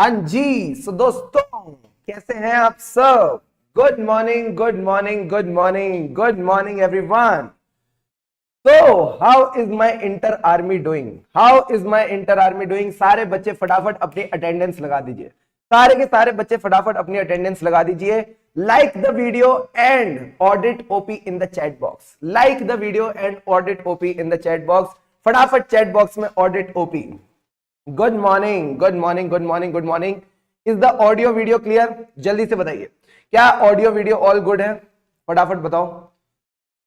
हाँ जी। सो दोस्तों, कैसे हैं आप सब? Good morning, good morning, good morning, good morning everyone. तो how is my inter army doing? How is my inter army doing? सारे बच्चे फटाफट अपनी अटेंडेंस लगा दीजिए। सारे के सारे बच्चे फटाफट अपनी अटेंडेंस लगा दीजिए। Like the video and audit OP in the chat box. Like the video and audit OP in the chat box. फटाफट चैट बॉक्स में audit OP. Good morning, good morning, good morning, good morning. Is the audio video clear? जल्दी से बताइए, क्या audio video all good है? फटाफट बताओ।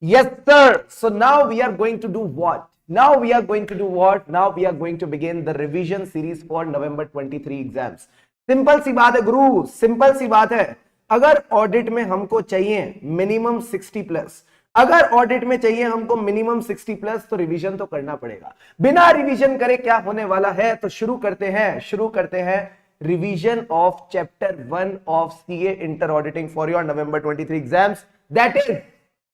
Yes sir. So now we are going to do what? Now we are going to do what? Now we are going to begin the revision series for November 23 exams. Simple सी बात है गुरु, simple सी बात है। अगर audit में हमको चाहिए मिनिमम 60+, अगर ऑडिट में चाहिए हमको मिनिमम 60+, तो रिवीजन तो करना पड़ेगा। बिना रिवीजन करे क्या होने वाला है? तो शुरू करते हैं revision of chapter 1 of CA inter auditing for your November 23 exams, that is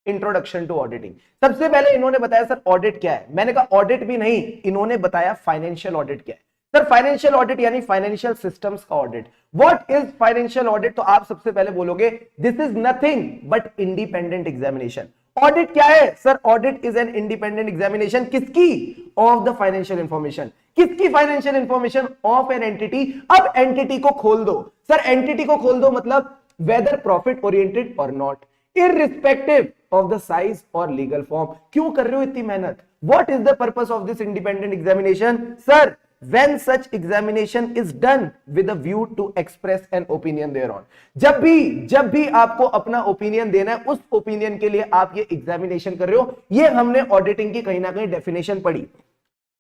introduction to auditing. सबसे पहले इन्होंने बताया सर ऑडिट क्या है। मैंने कहा ऑडिट भी नहीं, इन्होंने बताया फाइनेंशियल ऑडिट क्या है। सर फाइनेंशियल ऑडिट यानी फाइनेंशियल सिस्टम्स का audit. What is financial audit? तो आप सबसे पहले बोलोगे this is nothing but independent examination. Audit क्या है sir? Audit is an independent examination. किसकी? Of the financial information. किसकी financial information? Of an entity. अब एंटिटी को खोल दो सर, एंटिटी को खोल दो मतलब वेदर प्रॉफिट ओरिएंटेड और not, irrespective of the size और लीगल फॉर्म। क्यों कर रहे हो इतनी मेहनत? What is the purpose of this independent examination? Sir, when such examination is done with a view to express an opinion thereon। जब भी आपको अपना ओपिनियन देना है, उस ओपिनियन के लिए आप ये एग्जामिनेशन कर रहे हो। ये हमने ऑडिटिंग की कहीं ना कहीं डेफिनेशन पढ़ी।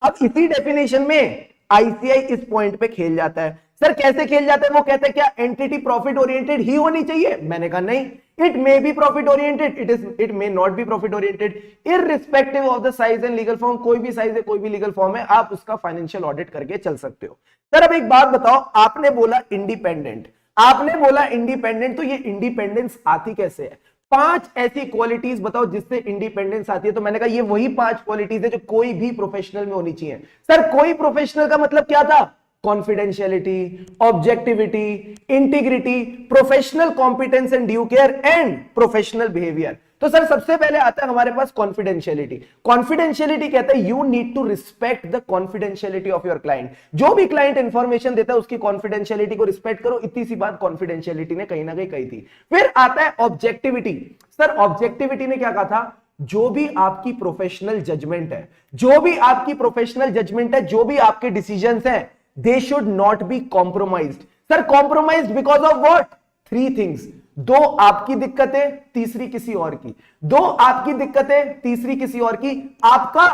अब इसी डेफिनेशन में आईसीआई इस पॉइंट पे खेल जाता है। सर कैसे खेल जाता है? वो कहता है क्या एंटिटी प्रॉफिट ओरिएंटेड ही होनी चाहिए? मैंने कहा नहीं, it may be profit oriented, it may not B profit oriented, irrespective of the size and legal form. कोई भी साइज है, कोई भी लीगल फॉर्म है, आप उसका फाइनेंशियल ऑडिट करके चल सकते हो। सर अब एक बात बताओ, आपने बोला इंडिपेंडेंट, आपने बोला इंडिपेंडेंट, तो ये इंडिपेंडेंस आती कैसे है? 5 ऐसी क्वालिटीज बताओ जिससे इंडिपेंडेंस आती है। तो मैंने कहा ये वही 5 क्वालिटीज है जो कोई भी प्रोफेशनल में होनी चाहिए। सर कोई प्रोफेशनल का मतलब क्या था? Confidentiality, objectivity, integrity, professional competence and due care and professional behaviour. तो सर सबसे पहले आता है हमारे पास कॉन्फिडेंशियलिटी। कॉन्फिडेंशियलिटी कहता है you need to respect the confidentiality of your client. जो भी क्लाइंट इंफॉर्मेशन देता है उसकी कॉन्फिडेंशियलिटी को रिस्पेक्ट करो। इतनी सी बात कॉन्फिडेंशियलिटी ने कहीं ना कहीं कही थी। फिर आता है ऑब्जेक्टिविटी। सर ऑब्जेक्टिविटी ने क्या कहा था? जो भी आपकी प्रोफेशनल जजमेंट है, जो भी आपकी प्रोफेशनल जजमेंट है, जो भी आपके डिसीजंस हैं, they should not be compromised। Sir compromised because of what? 3 things। 2 आपकी दिक्कतें, तीसरी किसी और की। 2 आपकी दिक्कतें, तीसरी किसी और की। आपका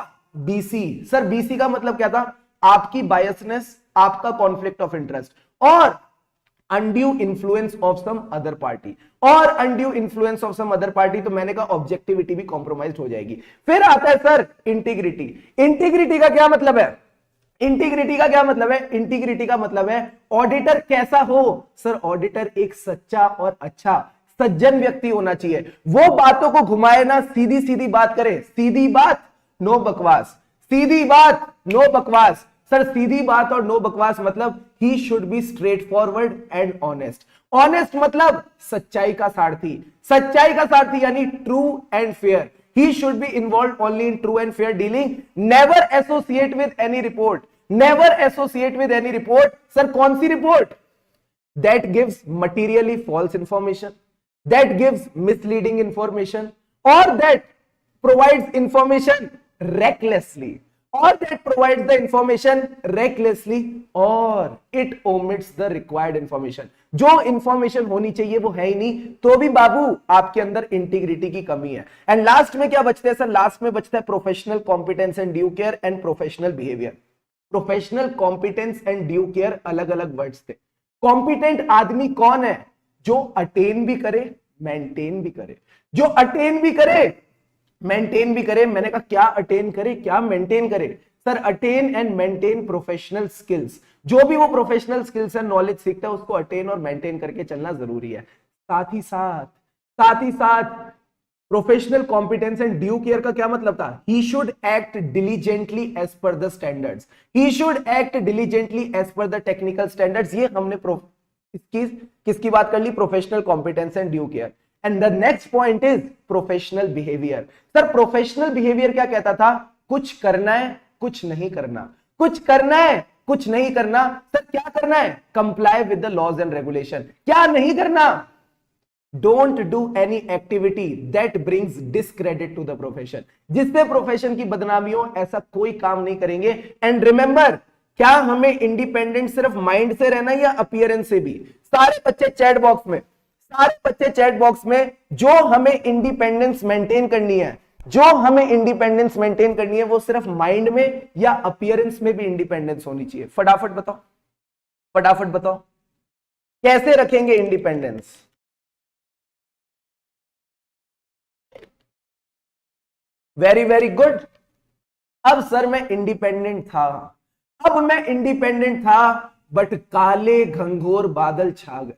बीसी। सर बीसी का मतलब क्या था? आपकी बायसनेस, आपका कॉन्फ्लिक्ट ऑफ इंटरेस्ट और undue influence of some other party, और undue influence of some other party. तो मैंने कहा ऑब्जेक्टिविटी भी कॉम्प्रोमाइज हो जाएगी। फिर आता है सर इंटीग्रिटी। इंटीग्रिटी का क्या मतलब है? इंटीग्रिटी का क्या मतलब है? इंटीग्रिटी का मतलब है ऑडिटर कैसा हो? सर ऑडिटर एक सच्चा और अच्छा सज्जन व्यक्ति होना चाहिए। वो बातों को घुमाए ना, सीधी सीधी बात करे। सीधी बात, नो बकवास। सीधी बात, नो बकवास। सर सीधी बात और नो बकवास मतलब he should be straight forward and honest. Honest मतलब सच्चाई का सारथी। सच्चाई का सारथी यानी true and fair. He should be involved only in true and fair dealing. Never associate with any report. Never associate with any report. Sir, कौन सी report? That gives materially false information, that gives misleading information, or that provides information recklessly, or that provides the information recklessly, or it omits the required information। जो information होनी चाहिए वो है ही नहीं, तो भी बाबू आपके अंदर इंटीग्रिटी की कमी है। एंड लास्ट में क्या बचता है सर? लास्ट में बचता है professional competence and due care and professional behaviour. Professional competence and due care अलग अलग वर्ड्स थे। कॉम्पिटेंट आदमी कौन है? जो अटेन भी करे, मेंटेन भी करे। जो अटेन भी करे, मेंटेन भी करे। मैंने कहा क्या अटेन करे, क्या मेंटेन करे? Sir attain and maintain professional skills. जो भी वो प्रोफेशनल स्किल्स एंड नॉलेज सीखता है उसको अटेन और मेंटेन करके चलना जरूरी है। साथ ही साथ professional competence and due care का क्या मतलब था? He should act diligently as per the standards, he should act diligently as per the technical standards. ये हमने किसकी बात कर ली? Professional competence and due care. And the next point is professional behaviour. Sir professional behaviour क्या कहता था? कुछ करना है, कुछ नहीं करना, कुछ करना है, कुछ नहीं करना। सर क्या करना है? Comply with the laws and regulation. क्या नहीं करना? Don't do any activity that brings discredit to the profession. जिससे प्रोफेशन की बदनामी हो, ऐसा कोई काम नहीं करेंगे। एंड रिमेंबर, क्या हमें इंडिपेंडेंट सिर्फ माइंड से रहना या अपीयरेंस से भी? सारे बच्चे चैट बॉक्स में, सारे बच्चे चैट बॉक्स में, जो हमें इंडिपेंडेंस मेंटेन करनी है, जो हमें इंडिपेंडेंस मेंटेन करनी है, वो सिर्फ माइंड में या अपीयरेंस में भी इंडिपेंडेंस होनी चाहिए? फटाफट बताओ, फटाफट बताओ, कैसे रखेंगे इंडिपेंडेंस? Very very good. अब सर मैं इंडिपेंडेंट था, अब मैं इंडिपेंडेंट था, बट काले घंघोर बादल छा गए,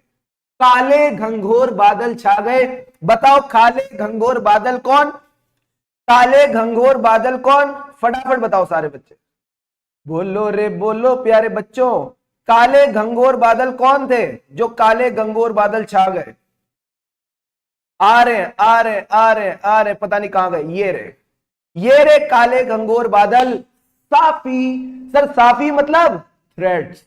काले घंघोर बादल छा गए। बताओ काले घंघोर बादल कौन? काले घंघोर बादल कौन? फटाफट बताओ सारे बच्चे, बोलो रे बोलो प्यारे बच्चों, काले घंघोर बादल कौन थे जो काले घंघोर बादल छा गए? आ रहे आ रहे आ रहे आ रहे, पता नहीं कहां गए, ये रे काले घंघोर बादल। साफी। सर साफी मतलब थ्रेड्स।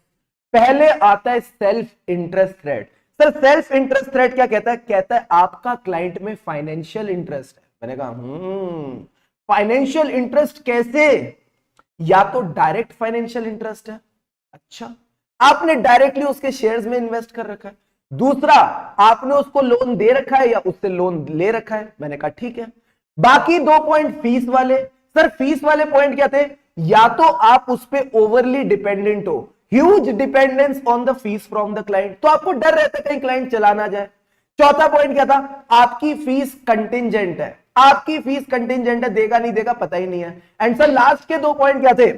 पहले आता है self interest thread. Sir self interest threat क्या कहता है? कहता है आपका क्लाइंट में फाइनेंशियल इंटरेस्ट है। मैंने कहा फाइनेंशियल इंटरेस्ट कैसे? या तो डायरेक्ट फाइनेंशियल इंटरेस्ट है, अच्छा आपने डायरेक्टली उसके शेयर्स में इन्वेस्ट कर रखा है। दूसरा, आपने उसको लोन दे रखा है या उससे लोन ले रखा है। मैंने कहा ठीक है। बाकी 2 पॉइंट फीस वाले। सर फीस वाले पॉइंट क्या थे? या तो आप उस पर ओवरली डिपेंडेंट हो, huge dependence on the fees from the client, तो आपको डर रहता है कहीं क्लाइंट चला ना जाए। चौथा पॉइंट क्या था? आपकी फीस कंटिंजेंट है, आपकी फीस कंटिंजेंट है, देगा नहीं देगा पता ही नहीं है। एंड सर लास्ट के 2 पॉइंट क्या थे?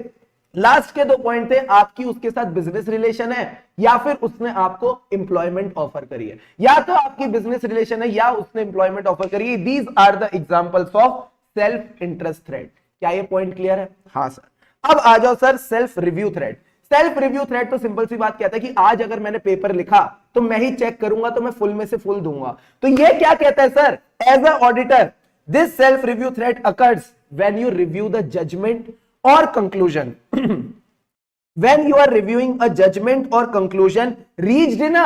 लास्ट के 2 पॉइंट थे, आपकी उसके साथ बिजनेस रिलेशन है या फिर उसने आपको एम्प्लॉयमेंट ऑफर करी है। या तो आपकी बिजनेस रिलेशन है या उसने एम्प्लॉयमेंट ऑफर करी है। These are the examples of self interest threat. क्या ये पॉइंट क्लियर है? हाँ सर। अब आ जाओ sir self review thread. Self review thread तो सिंपल सी बात कहता है कि आज अगर मैंने पेपर लिखा तो मैं ही चेक करूंगा, तो मैं फुल में से फुल दूंगा। तो ये क्या कहता है sir? As a auditor this self review threat occurs when you review the judgment or conclusion when you are reviewing a judgment or conclusion reached in a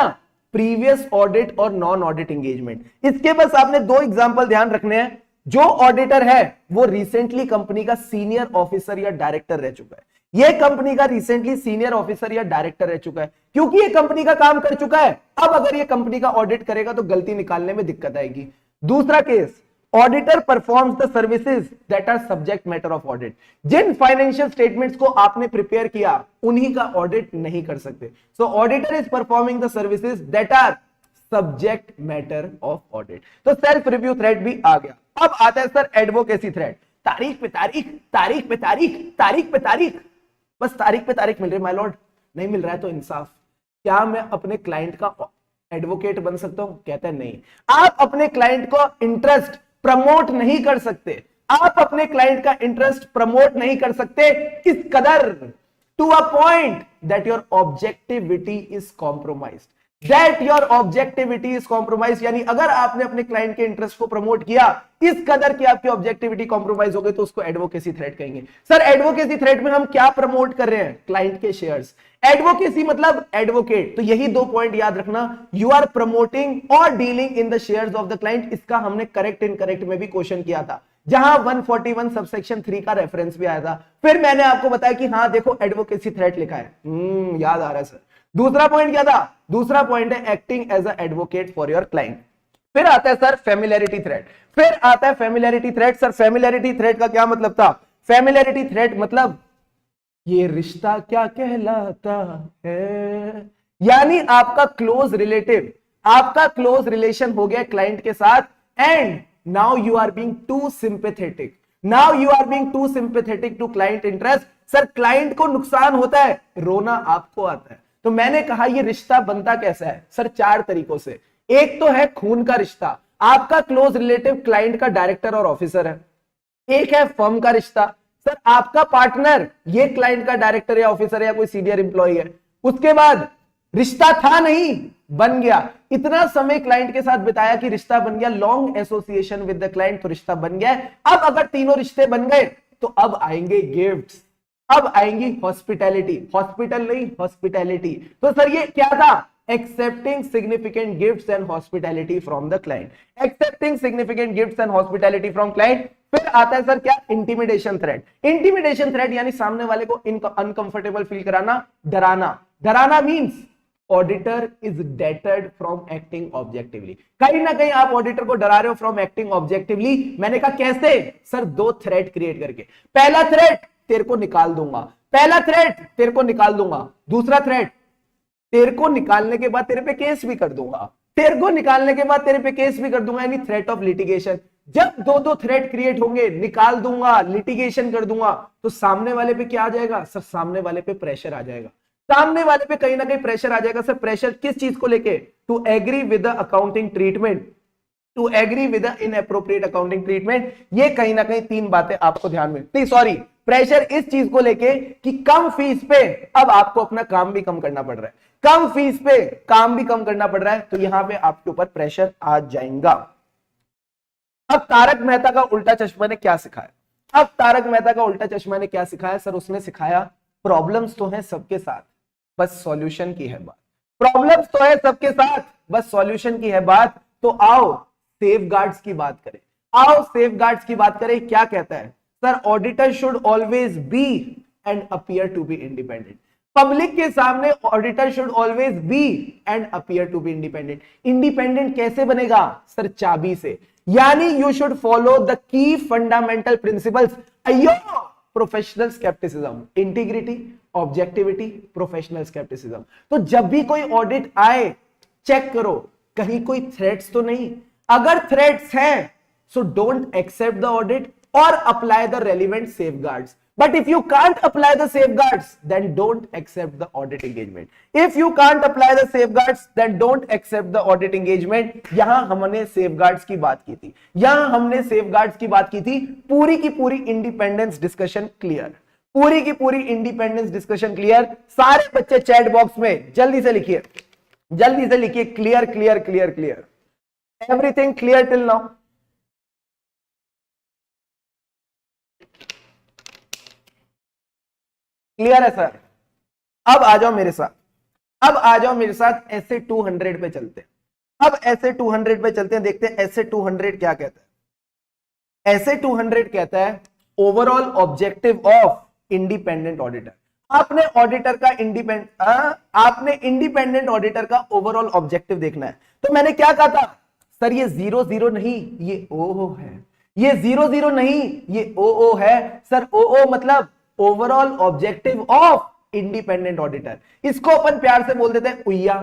previous audit or non audit engagement। इसके बस आपने 2 example ध्यान रखने हैं। जो auditor है वो recently company का सीनियर ऑफिसर या डायरेक्टर रह चुका है, ये कंपनी का रिसेंटली सीनियर ऑफिसर या डायरेक्टर रह चुका है, क्योंकि ये कंपनी का काम कर चुका है। अब अगर ये कंपनी का ऑडिट करेगा तो गलती निकालने में दिक्कत आएगी। दूसरा case, auditor performs the services that are subject matter of audit. जिन फाइनेंशियल स्टेटमेंट्स को आपने प्रिपेयर किया उन्हीं का ऑडिट नहीं कर सकते। So auditor is performing the services that are subject matter of audit. तो सेल्फ रिव्यू थ्रेड भी आ गया। अब आता है सर एडवोकेसी थ्रेड। तारीख पे तारीख, तारीख पे तारीख, तारीख पे तारीख, बस तारीख पे तारीख मिल रही। माय लॉर्ड नहीं मिल रहा है तो इंसाफ। क्या मैं अपने क्लाइंट का एडवोकेट बन सकता हूं? कहता है नहीं। आप अपने क्लाइंट को इंटरेस्ट प्रमोट नहीं कर सकते, आप अपने क्लाइंट का इंटरेस्ट प्रमोट नहीं कर सकते, किस कदर? To a point that your objectivity is compromised, that your objectivity is compromise. यानी अगर आपने अपने क्लाइंट के इंटरेस्ट को प्रमोट किया इस कदर की आपकी ऑब्जेक्टिविटी कॉम्प्रोमाइज हो गई तो उसको एडवोकेसी थ्रेड कहेंगे। सर एडवोकेसी थ्रेड में हम क्या प्रमोट कर रहे हैं? क्लाइंट के शेयर्स। एडवोकेसी मतलब एडवोकेट, तो यही 2 पॉइंट याद रखना। यू आर प्रमोटिंग और dealing in the shares of the client. इसका हमने करेक्ट इनकरेक्ट में भी क्वेश्चन किया था, जहां 141 सबसेक्शन 3 का रेफरेंस भी आया था। फिर मैंने आपको बताया कि हाँ देखो एडवोकेसी थ्रेड लिखा है, याद आ रहा है सर। दूसरा पॉइंट क्या था? दूसरा पॉइंट है acting as a advocate for your client. फिर आता है सर फेमिलियरिटी थ्रेड। फिर आता है familiarity threat. Sir familiarity threat का क्या मतलब था? फेमिलियरिटी थ्रेड मतलब ये रिश्ता क्या कहलाता है, यानी आपका क्लोज रिलेटिव, आपका क्लोज रिलेशन हो गया क्लाइंट के साथ, and now you are being too sympathetic, now you are being too sympathetic to client interest. Sir client को नुकसान होता है, रोना आपको आता है। तो मैंने कहा ये रिश्ता बनता कैसा है? सर 4 तरीकों से। एक तो है खून का रिश्ता, आपका क्लोज रिलेटिव क्लाइंट का डायरेक्टर और ऑफिसर है, एक है फर्म का रिश्ता, सर आपका पार्टनर ये क्लाइंट का डायरेक्टर या ऑफिसर या कोई सीनियर इंप्लॉय है, उसके बाद रिश्ता था नहीं बन गया, इतना समय क्लाइंट के साथ बिताया कि रिश्ता बन गया, long association with the client, तो रिश्ता बन गया है। अब अगर तीनों रिश्ते बन गए तो अब आएंगे गिफ्ट्स, अब आएंगी हॉस्पिटैलिटी, हॉस्पिटल नहीं हॉस्पिटैलिटी। तो सर ये क्या था, accepting significant gifts and hospitality from the client, accepting significant gifts and hospitality from client. फिर आता है सर क्या, इंटिमिडेशन थ्रेट। इंटिमिडेशन थ्रेट यानी सामने वाले को अनकंफर्टेबल फील कराना, डराना। डराना means auditor is deterred from acting objectively, कहीं ना कहीं आप ऑडिटर को डरा रहे हो फ्रॉम एक्टिंग ऑब्जेक्टिवली। मैंने कहा कैसे, सर दो थ्रेट क्रिएट करके, पहला थ्रेट तेरे को निकाल दूंगा, पहला थ्रेट तेरे को निकाल दूंगा, दूसरा थ्रेट तेरे को निकालने के बाद तेरे पे केस भी कर दूंगा, तेरे को निकालने के बाद तेरे पे केस भी कर दूंगा, यानी थ्रेट ऑफ लिटिगेशन। जब दो दो थ्रेट क्रिएट होंगे, निकाल दूंगा, लिटिगेशन कर दूंगा, तो सामने वाले पे क्या आ जाएगा सर, सामने वाले पे प्रेशर आ जाएगा, सामने वाले पे कहीं ना कहीं प्रेशर आ जाएगा। सर प्रेशर किस चीज को लेके, to agree with the accounting treatment, to agree with the inappropriate accounting treatment. ये कहीं ना कहीं तीन बातें आपको ध्यान में, नहीं सॉरी, प्रेशर इस चीज को लेके कि कम फीस पे अब आपको अपना काम भी कम करना पड़ रहा है, कम फीस पे काम भी कम करना पड़ रहा है, तो यहां पे आपके ऊपर प्रेशर आ जाएगा। अब तारक मेहता का उल्टा चश्मा ने क्या सिखाया, अब तारक मेहता का उल्टा चश्मा ने क्या सिखाया, सर उसने सिखाया प्रॉब्लम्स तो है सबके साथ, बस सॉल्यूशन की है बात, प्रॉब्लम्स तो है सबके साथ, बस सॉल्यूशन की है बात। तो आओ सेफगार्ड्स की बात करें, आओ सेफगार्ड्स की बात करें। क्या कहता है sir, auditor should always be and appear to be independent, public के सामने auditor should always be and appear to be independent. Independent कैसे बनेगा सर, चाबी से, यानी you should follow the key fundamental principles, अयो professional scepticism, integrity, objectivity, professional scepticism. तो जब भी कोई ऑडिट आए चेक करो कहीं कोई थ्रेट्स तो नहीं, अगर थ्रेट्स हैं so don't accept the audit और apply the relevant safeguards. But if you can't apply the safeguards, then don't accept the audit engagement. If you can't apply the safeguards, then don't accept the audit engagement. यहां हमने safeguards की बात की थी, यहां हमने safeguards की बात की थी, पूरी की पूरी इंडिपेंडेंस डिस्कशन क्लियर, पूरी की पूरी इंडिपेंडेंस डिस्कशन क्लियर। सारे बच्चे चैट बॉक्स में जल्दी से लिखिए, जल्दी से लिखिए, clear clear clear clear, everything clear till now. Clear है सर? अब आ जाओ मेरे साथ, अब आ जाओ मेरे साथ ऐसे 200 पे चलते हैं, अब ऐसे 200 पे चलते हैं, देखते हैं ऐसे 200 क्या कहता है। ऐसे 200 कहता है overall objective of independent auditor. आपने ऑडिटर का आपने इंडिपेंडेंट ऑडिटर का ओवरऑल ऑब्जेक्टिव देखना है। तो मैंने क्या कहा था सर, ये 0 नहीं ये ओ है, ये 0 नहीं ये ओ है। सर ओ मतलब overall objective of independent auditor, इसको अपन प्यार से बोल देते हैं उइया।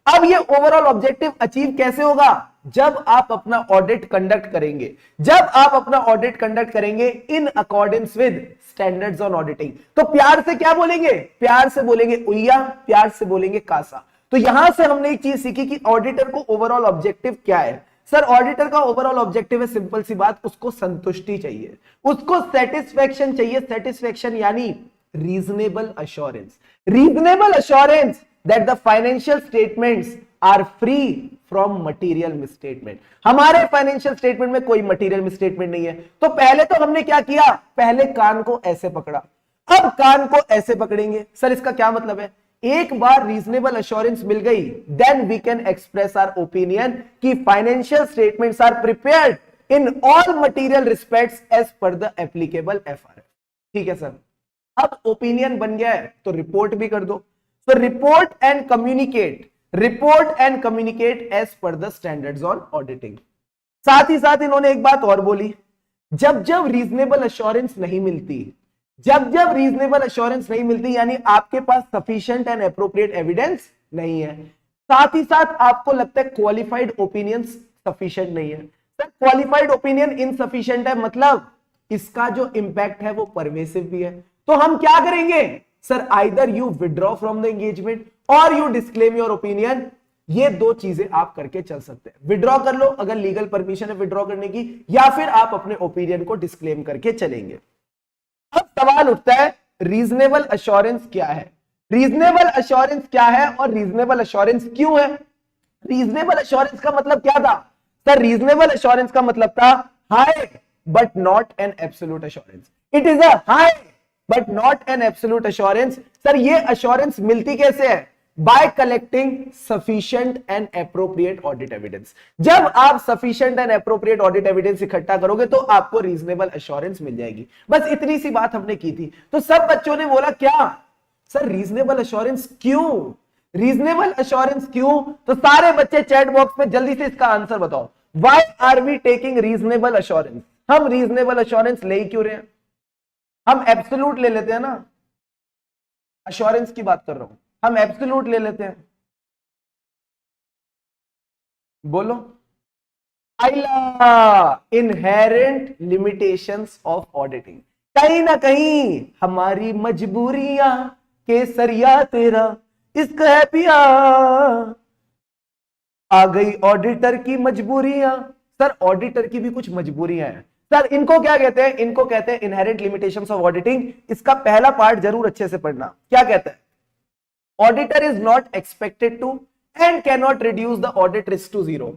अब ये ओवरऑल ऑब्जेक्टिव अचीव कैसे होगा, जब आप अपना ऑडिट कंडक्ट करेंगे, जब आप अपना ऑडिट कंडक्ट करेंगे in accordance with standards on auditing. तो प्यार से क्या बोलेंगे, प्यार से बोलेंगे उइया, प्यार से बोलेंगे कासा। तो यहां से हमने एक चीज सीखी कि ऑडिटर को ओवरऑल ऑब्जेक्टिव क्या है। सर ऑडिटर का ओवरऑल ऑब्जेक्टिव है सिंपल सी बात, उसको संतुष्टि चाहिए, उसको सेटिस्फेक्शन चाहिए। सेटिस्फेक्शन यानी reasonable assurance, reasonable assurance that the financial statements are free from material misstatement. हमारे फाइनेंशियल स्टेटमेंट में कोई मटेरियल मिसस्टेटमेंट नहीं है। तो पहले तो हमने क्या किया, पहले कान को ऐसे पकड़ा, अब कान को ऐसे पकड़ेंगे। सर इसका क्या मतलब है, एक बार रीजनेबल अश्योरेंस मिल गई then we can express our opinion कि financial statements are prepared in all material respects as per the applicable FRF. ठीक है सर, अब ओपिनियन बन गया है तो रिपोर्ट भी कर दो। तो report and communicate, report and communicate as per the standards on auditing. साथ ही साथ इन्होंने एक बात और बोली, जब जब रीजनेबल अश्योरेंस नहीं मिलती, जब जब रीजनेबल अश्योरेंस नहीं मिलती यानी आपके पास सफिशिएंट एंड एप्रोप्रिएट एविडेंस नहीं है, साथ ही साथ आपको लगता है क्वालिफाइड ओपिनियंस सफिशिएंट नहीं है। सर क्वालिफाइड ओपिनियन इनसफिशिएंट है मतलब इसका जो इंपैक्ट है वो परवेसिव भी है। तो हम क्या करेंगे sir, either you withdraw from the engagement और यू डिस्क्लेम योर ओपिनियन ये दो चीजें आप करके चल सकते हैं। विड्रॉ कर लो अगर लीगल परमिशन है विड्रॉ करने की, या फिर आप अपने ओपिनियन को डिस्क्लेम करके चलेंगे। अब सवाल उठता है रीजनेबल अश्योरेंस क्या है, रीजनेबल अश्योरेंस क्या है और रीजनेबल अश्योरेंस क्यों है। रीजनेबल अश्योरेंस का मतलब क्या था सर? रीजनेबल अश्योरेंस का मतलब था high but not an absolute assurance. It is a high but not an absolute assurance. Sir ये अश्योरेंस मिलती कैसे है? Bye collecting sufficient and appropriate audit evidence. जब आप sufficient and appropriate audit evidence इकट्ठा करोगे तो आपको रीजनेबल अश्योरेंस मिल जाएगी। बस इतनी सी बात हमने की थी। तो सब बच्चों ने बोला क्या सर रीजनेबल अश्योरेंस क्यों, रीजनेबल अश्योरेंस क्यों? तो सारे बच्चे चैट बॉक्स में जल्दी से इसका आंसर बताओ। Why are we taking reasonable assurance? हम रीजनेबल अश्योरेंस ले क्यों रहे हैं? हम एब्सोल्यूट ले लेते हैं ना, अश्योरेंस की बात कर रहा हूं, हम एब्सोल्यूट ले लेते हैं। बोलो। Inherent limitations of auditing. कहीं ना कहीं हमारी मजबूरियां केसरिया तेरा इश्क है पिया, आ गई ऑडिटर की मजबूरियां। सर ऑडिटर की भी कुछ मजबूरियां हैं सर। इनको क्या कहते हैं? इनको कहते हैं इनहेरेंट लिमिटेशंस ऑफ ऑडिटिंग। इसका पहला पार्ट जरूर अच्छे से पढ़ना। क्या कहता है? Auditor is not expected to and can not reduce the audit risk to zero.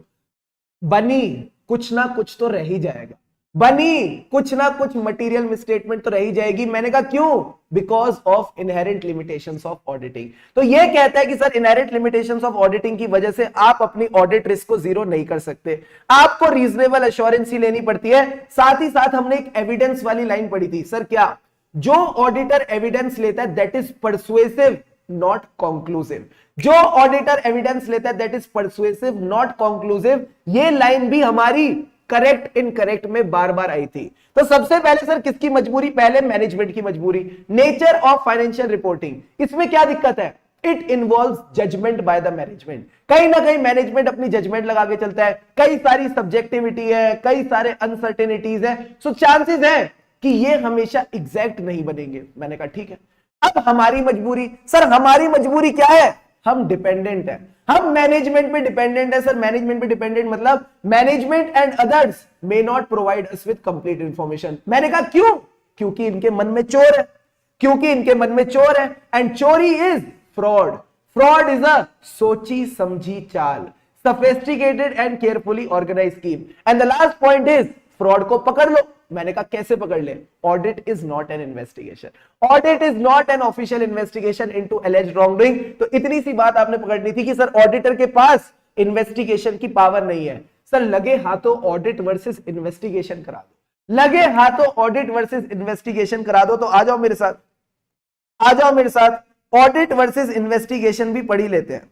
बनी कुछ ना कुछ तो रह ही जाएगा, बनी कुछ ना कुछ मटेरियल मिसस्टेटमेंट तो रह ही जाएगी। मैंने कहा क्यों? Because of inherent limitations of auditing. तो ये कहता है कि sir inherent limitations of auditing की वजह से आप अपनी ऑडिट रिस्क को जीरो नहीं कर सकते, आपको रीजनेबल एश्योरेंस ही लेनी पड़ती है। साथ ही साथ हमने एक एविडेंस वाली लाइन पढ़ी थी सर, क्या? जो ऑडिटर एविडेंस लेता है that is persuasive not conclusive. जो ऑडिटर एविडेंस लेता है that is persuasive not conclusive. ये लाइन भी हमारी करेक्ट इनकरेक्ट में बार बार आई थी। तो सबसे पहले सर किसकी मजबूरी? पहले मैनेजमेंट की मजबूरी। नेचर ऑफ फाइनेंशियल रिपोर्टिंग, इसमें क्या दिक्कत है? It involves judgment by the management. कहीं ना कहीं मैनेजमेंट अपनी जजमेंट लगा के चलता है, कई सारी सब्जेक्टिविटी है, कई सारे अनसर्टेनिटीज है, सो चांसेस है कि ये हमेशा एग्जैक्ट नहीं बनेंगे। मैंने कहा ठीक है। अब हमारी मजबूरी, सर हमारी मजबूरी क्या है? हम डिपेंडेंट है, हम मैनेजमेंट पे डिपेंडेंट है। सर मैनेजमेंट पे डिपेंडेंट मतलब management and others may not provide us with complete information. मैंने कहा क्यों? क्योंकि इनके मन में चोर है, क्योंकि इनके मन में चोर है। एंड चोरी is fraud. Fraud is a सोची समझी चाल, sophisticated and carefully organized scheme. And the last point is fraud को पकड़ लो। मैंने कहा कैसे पकड़ ले? Audit is not an investigation. Audit is not an official investigation into alleged wrongdoing. तो इतनी सी बात आपने पकड़नी थी कि सर ऑडिटर के पास इन्वेस्टिगेशन की पावर नहीं है। सर लगे हाथों ऑडिट वर्सेस इन्वेस्टिगेशन करा दो, लगे हाथों ऑडिट वर्सेस इन्वेस्टिगेशन करा दो। तो आ जाओ मेरे साथ, आ जाओ मेरे साथ, ऑडिट वर्सेस इन्वेस्टिगेशन भी पढ़ी लेते हैं।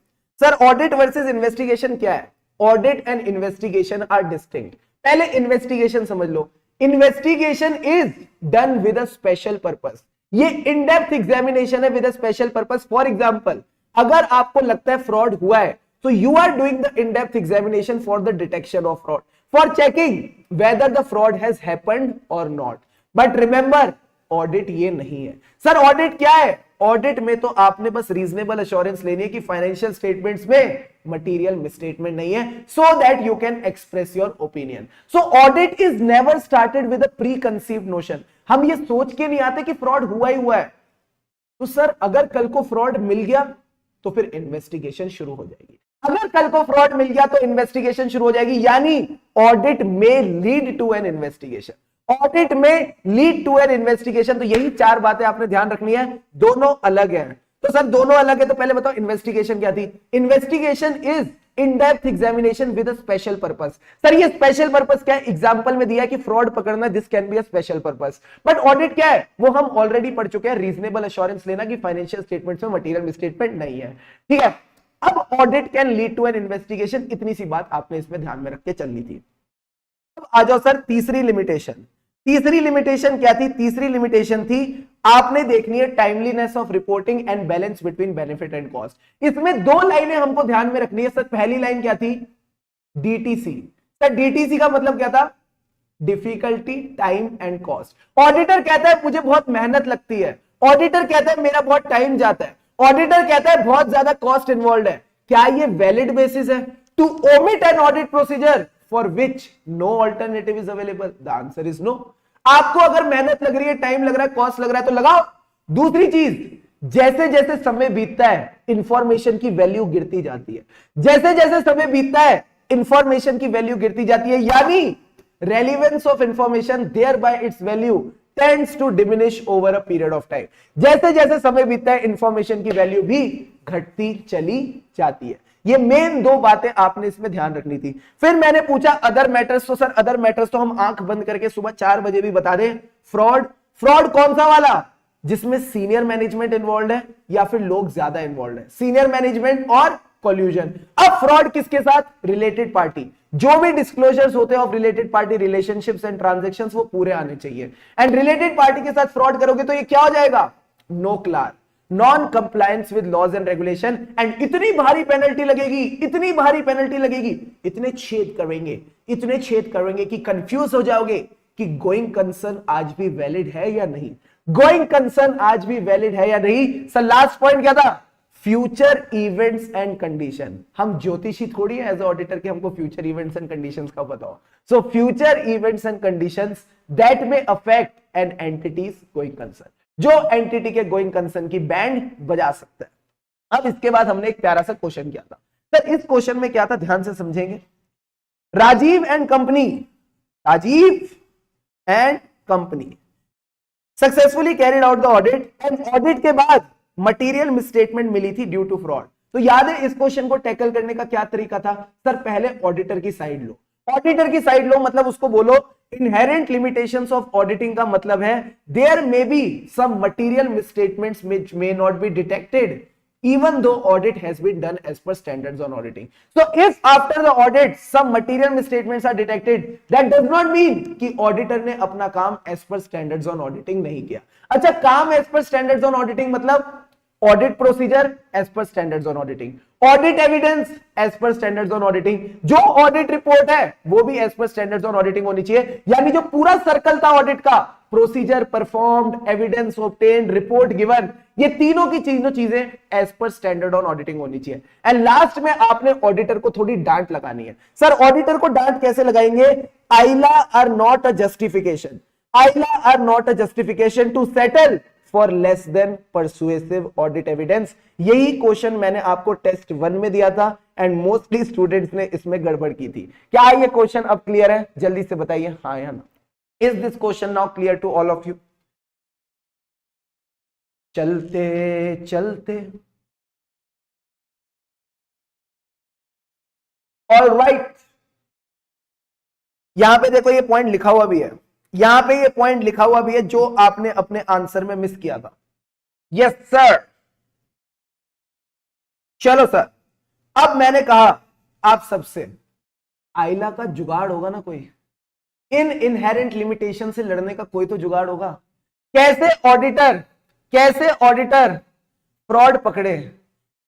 सर ऑडिट वर्सेस इन्वेस्टिगेशन क्या है? Audit and investigation are distinct. पहले इन्वेस्टिगेशन समझ लो। Investigation is done with a special purpose. ये इन डेप्थ एग्जामिनेशन है with a special purpose. For example अगर आपको लगता है फ्रॉड हुआ है तो you are doing the in depth examination for the detection of fraud, for checking whether the fraud has happened और नॉट। बट रिमेंबर ऑडिट ये नहीं है। सर ऑडिट क्या है? ऑडिट में तो आपने बस रीजनेबल एश्योरेंस लेनी है कि फाइनेंशियल स्टेटमेंट्स में मटेरियल मिसस्टेटमेंट नहीं है, so that you can express your opinion. So audit is never started with a pre conceived notion. हम ये सोच के नहीं आते कि फ्रॉड हुआ ही हुआ है। तो सर अगर कल को फ्रॉड मिल गया तो फिर इन्वेस्टिगेशन शुरू हो जाएगी। अगर कल को फ्रॉड मिल गया तो इन्वेस्टिगेशन शुरू हो जाएगी, यानी ऑडिट में lead to an investigation. Audit में लीड टू एन इन्वेस्टिगेशन। तो यही चार बातें आपने ध्यान रखनी है, दोनों अलग हैं। तो सर दोनों अलग है तो पहले बताओ इन्वेस्टिगेशन क्या थी? Investigation is in depth examination with a special purpose. Sir ये स्पेशल पर्पस क्या है? एग्जांपल में दिया कि फ्रॉड पकड़ना, this can be a special purpose. But audit क्या है? वो हम ऑलरेडी पढ़ चुके हैं, रीजनेबल एश्योरेंस लेना कि फाइनेंशियल स्टेटमेंट्स में मटेरियल मिसस्टेटमेंट नहीं है। ठीक है, अब audit can lead to an investigation, इतनी सी बात आपने इसमें ध्यान में रख के चलनी थी। अब आ जाओ सर तीसरी लिमिटेशन। तीसरी लिमिटेशन क्या थी? तीसरी लिमिटेशन थी आपने देखनी है timeliness of reporting and balance between benefit and cost. इसमें दो लाइनें हमको ध्यान में रखनी है। सर पहली लाइन क्या थी? डीटीसी। सर डीटीसी का मतलब क्या था? Difficulty, time and cost. Auditor कहता है मुझे बहुत मेहनत लगती है, ऑडिटर कहता है मेरा बहुत टाइम जाता है, ऑडिटर कहता है बहुत ज्यादा कॉस्ट इन्वॉल्व है। क्या ये वैलिड बेसिस है to omit an audit procedure for which no alternative is available? The answer is no. आपको अगर मेहनत लग रही है, टाइम लग रहा है, कॉस्ट लग रहा है तो लगाओ। दूसरी चीज, जैसे जैसे समय बीतता है इंफॉर्मेशन की वैल्यू गिरती जाती है। जैसे जैसे समय बीतता है इंफॉर्मेशन की वैल्यू गिरती जाती है, यानी relevance of information thereby its value tends to diminish over a period of time. जैसे जैसे समय बीतता है इंफॉर्मेशन की वैल्यू भी घटती चली जाती है। ये मेन दो बातें आपने इसमें ध्यान रखनी थी। फिर मैंने पूछा अदर मैटर्स, तो सर अदर मैटर्स तो हम आंख बंद करके सुबह 4 बजे भी बता दें। फ्रॉड, फ्रॉड कौन सा वाला? जिसमें सीनियर मैनेजमेंट इन्वॉल्व है या फिर लोग ज्यादा इन्वॉल्व है, सीनियर मैनेजमेंट और कोल्यूजन। अब फ्रॉड किसके साथ? Related party. जो भी डिस्क्लोजर्स होते हैं of related party relationships and transactions वो पूरे आने चाहिए। एंड रिलेटेड पार्टी के साथ फ्रॉड करोगे तो ये क्या हो जाएगा? No clear, non compliance with laws and regulation. And इतनी भारी पेनल्टी लगेगी, इतनी भारी पेनल्टी लगेगी, इतने छेद करेंगे कि कंफ्यूज हो जाओगे कि गोइंग कंसर्न आज भी वैलिड है या नहीं। गोइंग कंसर्न आज भी वैलिड है या नहीं। सर लास्ट पॉइंट क्या था? Future events and condition. हम ज्योतिषी थोड़ी है एज ऑडिटर के हमको फ्यूचर इवेंट्स एंड कंडीशंस का पता हो। So future events and conditions that may affect an entity's going concern, जो एंटिटी के गोइंग कंसर्न की बैंड बजा सकता है। अब इसके बाद हमने एक प्यारा सा क्वेश्चन किया था। सर इस क्वेश्चन में क्या था, ध्यान से समझेंगे। Rajiv and company successfully carried out the audit and audit के बाद मटेरियल मिसस्टेटमेंट मिली थी ड्यू टू फ्रॉड। तो याद है इस क्वेश्चन को टैकल करने का क्या तरीका था? सर पहले ऑडिटर की साइड लो। ऑडिटर की साइड लो मतलब उसको बोलो इनहेरेंट लिमिटेशंस ऑफ ऑडिटिंग का मतलब है there may be some material misstatements which may not be detected even though audit has been done as per standards on auditing. So if after the audit some material misstatements are detected, that does not mean कि auditor ने अपना काम as per standards on auditing नहीं किया। अच्छा, काम as per standards on auditing मतलब audit procedure as per standards on auditing, audit evidence as per standards on auditing, जो ऑडिट रिपोर्ट है वो भी as per standards on auditing होनी चाहिए। यानी जो पूरा सर्कल था ऑडिट का, procedure performed, evidence obtained, report given, ये तीनों की चीजें as per standard on auditing होनी चाहिए। एंड लास्ट में आपने ऑडिटर को थोड़ी डांट लगानी है। सर ऑडिटर को डांट कैसे लगाएंगे? ILA are not a justification, ILA are not a justification to settle for less than persuasive audit evidence. यही क्वेश्चन मैंने आपको टेस्ट 1 में दिया था एंड मोस्टली स्टूडेंट्स ने इसमें गड़बड़ की थी। क्या ये क्वेश्चन अब क्लियर है? जल्दी से बताइए हाँ या ना। Is this question now clear to all of you? चलते चलते ऑलराइट, यहां पे देखो ये पॉइंट लिखा हुआ भी है, यहां पे ये पॉइंट लिखा हुआ भी है जो आपने अपने आंसर में मिस किया था। यस सर, चलो सर, अब मैंने कहा आप सबसे आइला का जुगाड़ होगा ना कोई, इन इनहेरेंट लिमिटेशन से लड़ने का कोई तो जुगाड़ होगा। कैसे ऑडिटर फ्रॉड पकड़े,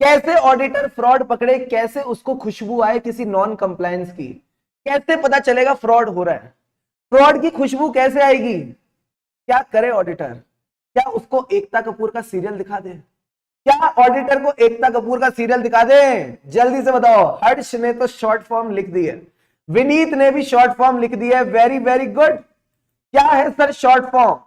कैसे ऑडिटर फ्रॉड पकड़े, कैसे उसको खुशबू आए किसी नॉन कंप्लायंस की, कैसे पता चलेगा फ्रॉड हो रहा है, फ्रॉड की खुशबू कैसे आएगी? क्या करे ऑडिटर? क्या उसको एकता कपूर का सीरियल दिखा दे? क्या ऑडिटर को एकता कपूर का सीरियल दिखा दे? जल्दी से बताओ। हर्ष ने तो शॉर्ट फॉर्म लिख दी है, विनीत ने भी शॉर्ट फॉर्म लिख दी है, वेरी वेरी गुड। क्या है सर शॉर्ट फॉर्म?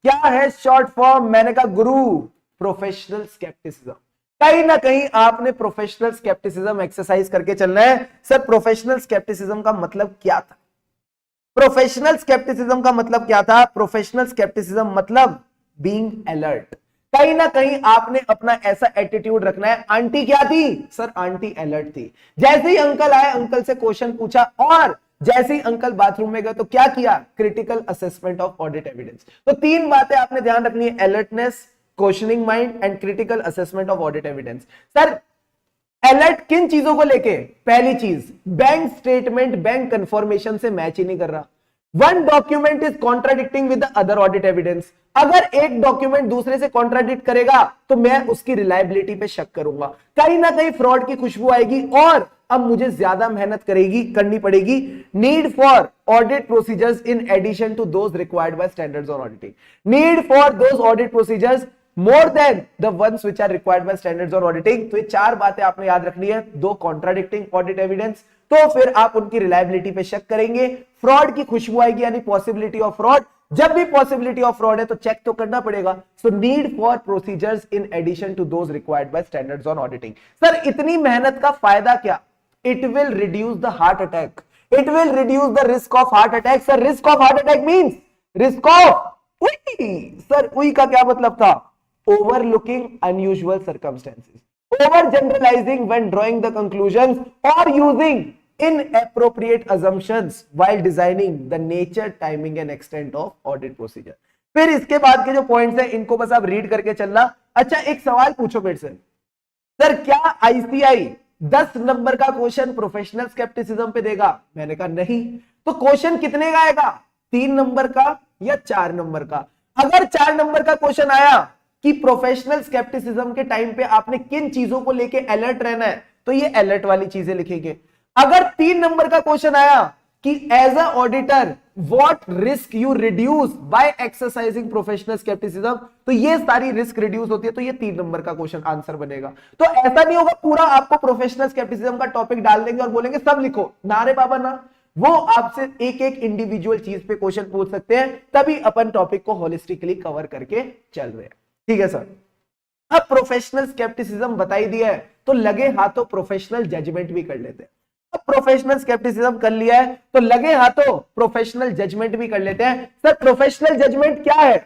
क्या है शॉर्ट फॉर्म? मैंने कहा गुरु, प्रोफेशनल स्केप्टिसिज्म। कहीं ना कहीं आपने प्रोफेशनल स्केप्टिसिज्म एक्सरसाइज करके चलना है। सर प्रोफेशनल स्केप्टिसिज्म का मतलब क्या था? प्रोफेशनल स्केप्टिसिज्म का मतलब क्या था? प्रोफेशनल स्केप्टिसिज्म मतलब बीइंग अलर्ट। कहीं ना कहीं आपने अपना ऐसा एटीट्यूड रखना है। आंटी क्या थी? सर आंटी अलर्ट थी। जैसे ही अंकल आए, अंकल से क्वेश्चन पूछा, और जैसे ही अंकल बाथरूम में गए तो क्या किया? Critical assessment of audit evidence. तो 3 बातें आपने ध्यान रखनी है, alertness, questioning mind and critical assessment of audit evidence. Sir alert किन चीजों को लेके? पहली चीज, बैंक स्टेटमेंट बैंक कंफर्मेशन से मैच ही नहीं कर रहा। One document is contradicting with the other audit evidence. अगर एक डॉक्यूमेंट दूसरे से कॉन्ट्राडिक्ट करेगा तो मैं उसकी रिलायबिलिटी पे शक करूंगा, कहीं ना कहीं फ्रॉड की खुशबू आएगी और अब मुझे ज्यादा मेहनत करनी पड़ेगी। Need for audit procedures in addition to those required by standards on auditing. Need for those audit procedures more than the ones which are required by standards on auditing. तो ये चार बातें आपने याद रखनी है, दो कॉन्ट्राडिक्टिंग ऑडिट एविडेंस, तो फिर आप उनकी रिलायबिलिटी पे शक करेंगे, फ्रॉड की खुशबू आएगी यानी पॉसिबिलिटी ऑफ फ्रॉड, जब भी पॉसिबिलिटी ऑफ फ्रॉड है तो चेक तो करना पड़ेगा। So need for procedures in addition to those required by standards on auditing. Sir इतनी मेहनत का फायदा क्या? It will reduce the heart attack, it will reduce the risk of heart attack. Sir risk of heart attack means risk of sir उई का क्या मतलब था? Overlooking unusual circumstances, over generalizing when drawing the conclusions or using inappropriate assumptions while designing the nature, timing and extent of audit procedure। फिर इसके बाद के जो पॉइंट्स हैं इनको बस आप रीड करके चलना। अच्छा एक सवाल पूछो मेरे से, सर क्या आईसीआई 10 नंबर का क्वेश्चन प्रोफेशनल स्केप्टिसिज्म पे देगा? मैंने कहा नहीं। तो क्वेश्चन कितने का आएगा, 3 नंबर का या 4 नंबर का? अगर 4 नंबर का क्वेश्चन आया कि प्रोफेशनल स्केप्टिसिज्म के टाइम पे आपने किन चीजों को लेके अलर्ट रहना है, तो ये अलर्ट वाली चीजें लिखेंगे। अगर 3 नंबर का क्वेश्चन आया कि as a auditor what risk you reduce by exercising professional scepticism, तो ये सारी रिस्क रिड्यूस होती है, तो ये 3 नंबर का क्वेश्चन आंसर बनेगा। तो ऐसा नहीं होगा पूरा आपको प्रोफेशनल स्केप्टिसिज्म का टॉपिक डाल देंगे और बोलेंगे सब लिखो, ना रे बाबा ना, वो आपसे एक एक इंडिविजुअल चीज पे क्वेश्चन पूछ सकते हैं, तभी अपन टॉपिक को होलिस्टिकली कवर करके चल रहे हैं। ठीक है सर। अब प्रोफेशनल स्केप्टिसिज्म बता ही दिया है, तो लगे हाथों प्रोफेशनल जजमेंट भी कर लेते हैं। अब प्रोफेशनल स्केप्टिसिज्म कर लिया है तो लगे हाथों प्रोफेशनल जजमेंट भी कर लेते हैं। सर प्रोफेशनल जजमेंट क्या है?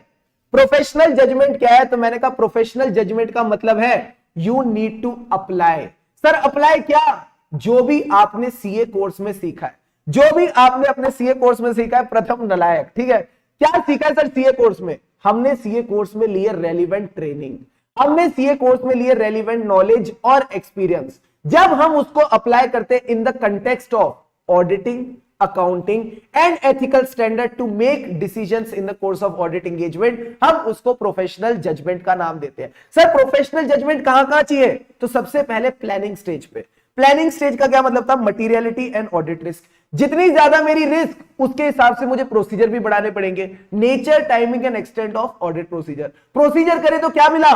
प्रोफेशनल जजमेंट क्या है? तो मैंने कहा प्रोफेशनल जजमेंट का मतलब है you need to apply. Sir apply क्या? जो भी आपने सीए कोर्स में सीखा है, जो भी आपने अपने सीए कोर्स में सीखा है, प्रथम नलायक, ठीक है। क्या सीखा है सर सीए कोर्स में? हमने सीए कोर्स में लिए रेलिवेंट ट्रेनिंग, हमने सीए कोर्स में लिए रेलिवेंट नॉलेज और एक्सपीरियंस। जब हम उसको अप्लाई करते in the context of auditing, accounting and ethical standard to make decisions in the course of audit engagement, हम उसको प्रोफेशनल जजमेंट का नाम देते हैं। सर प्रोफेशनल जजमेंट कहां चाहिए? तो सबसे पहले प्लानिंग स्टेज पे। प्लानिंग स्टेज का क्या मतलब था? Materiality and audit risk. जितनी ज्यादा मेरी रिस्क उसके हिसाब से मुझे प्रोसीजर भी बढ़ाने पड़ेंगे। Nature, timing and extent of audit procedure. Procedure करे तो क्या मिला?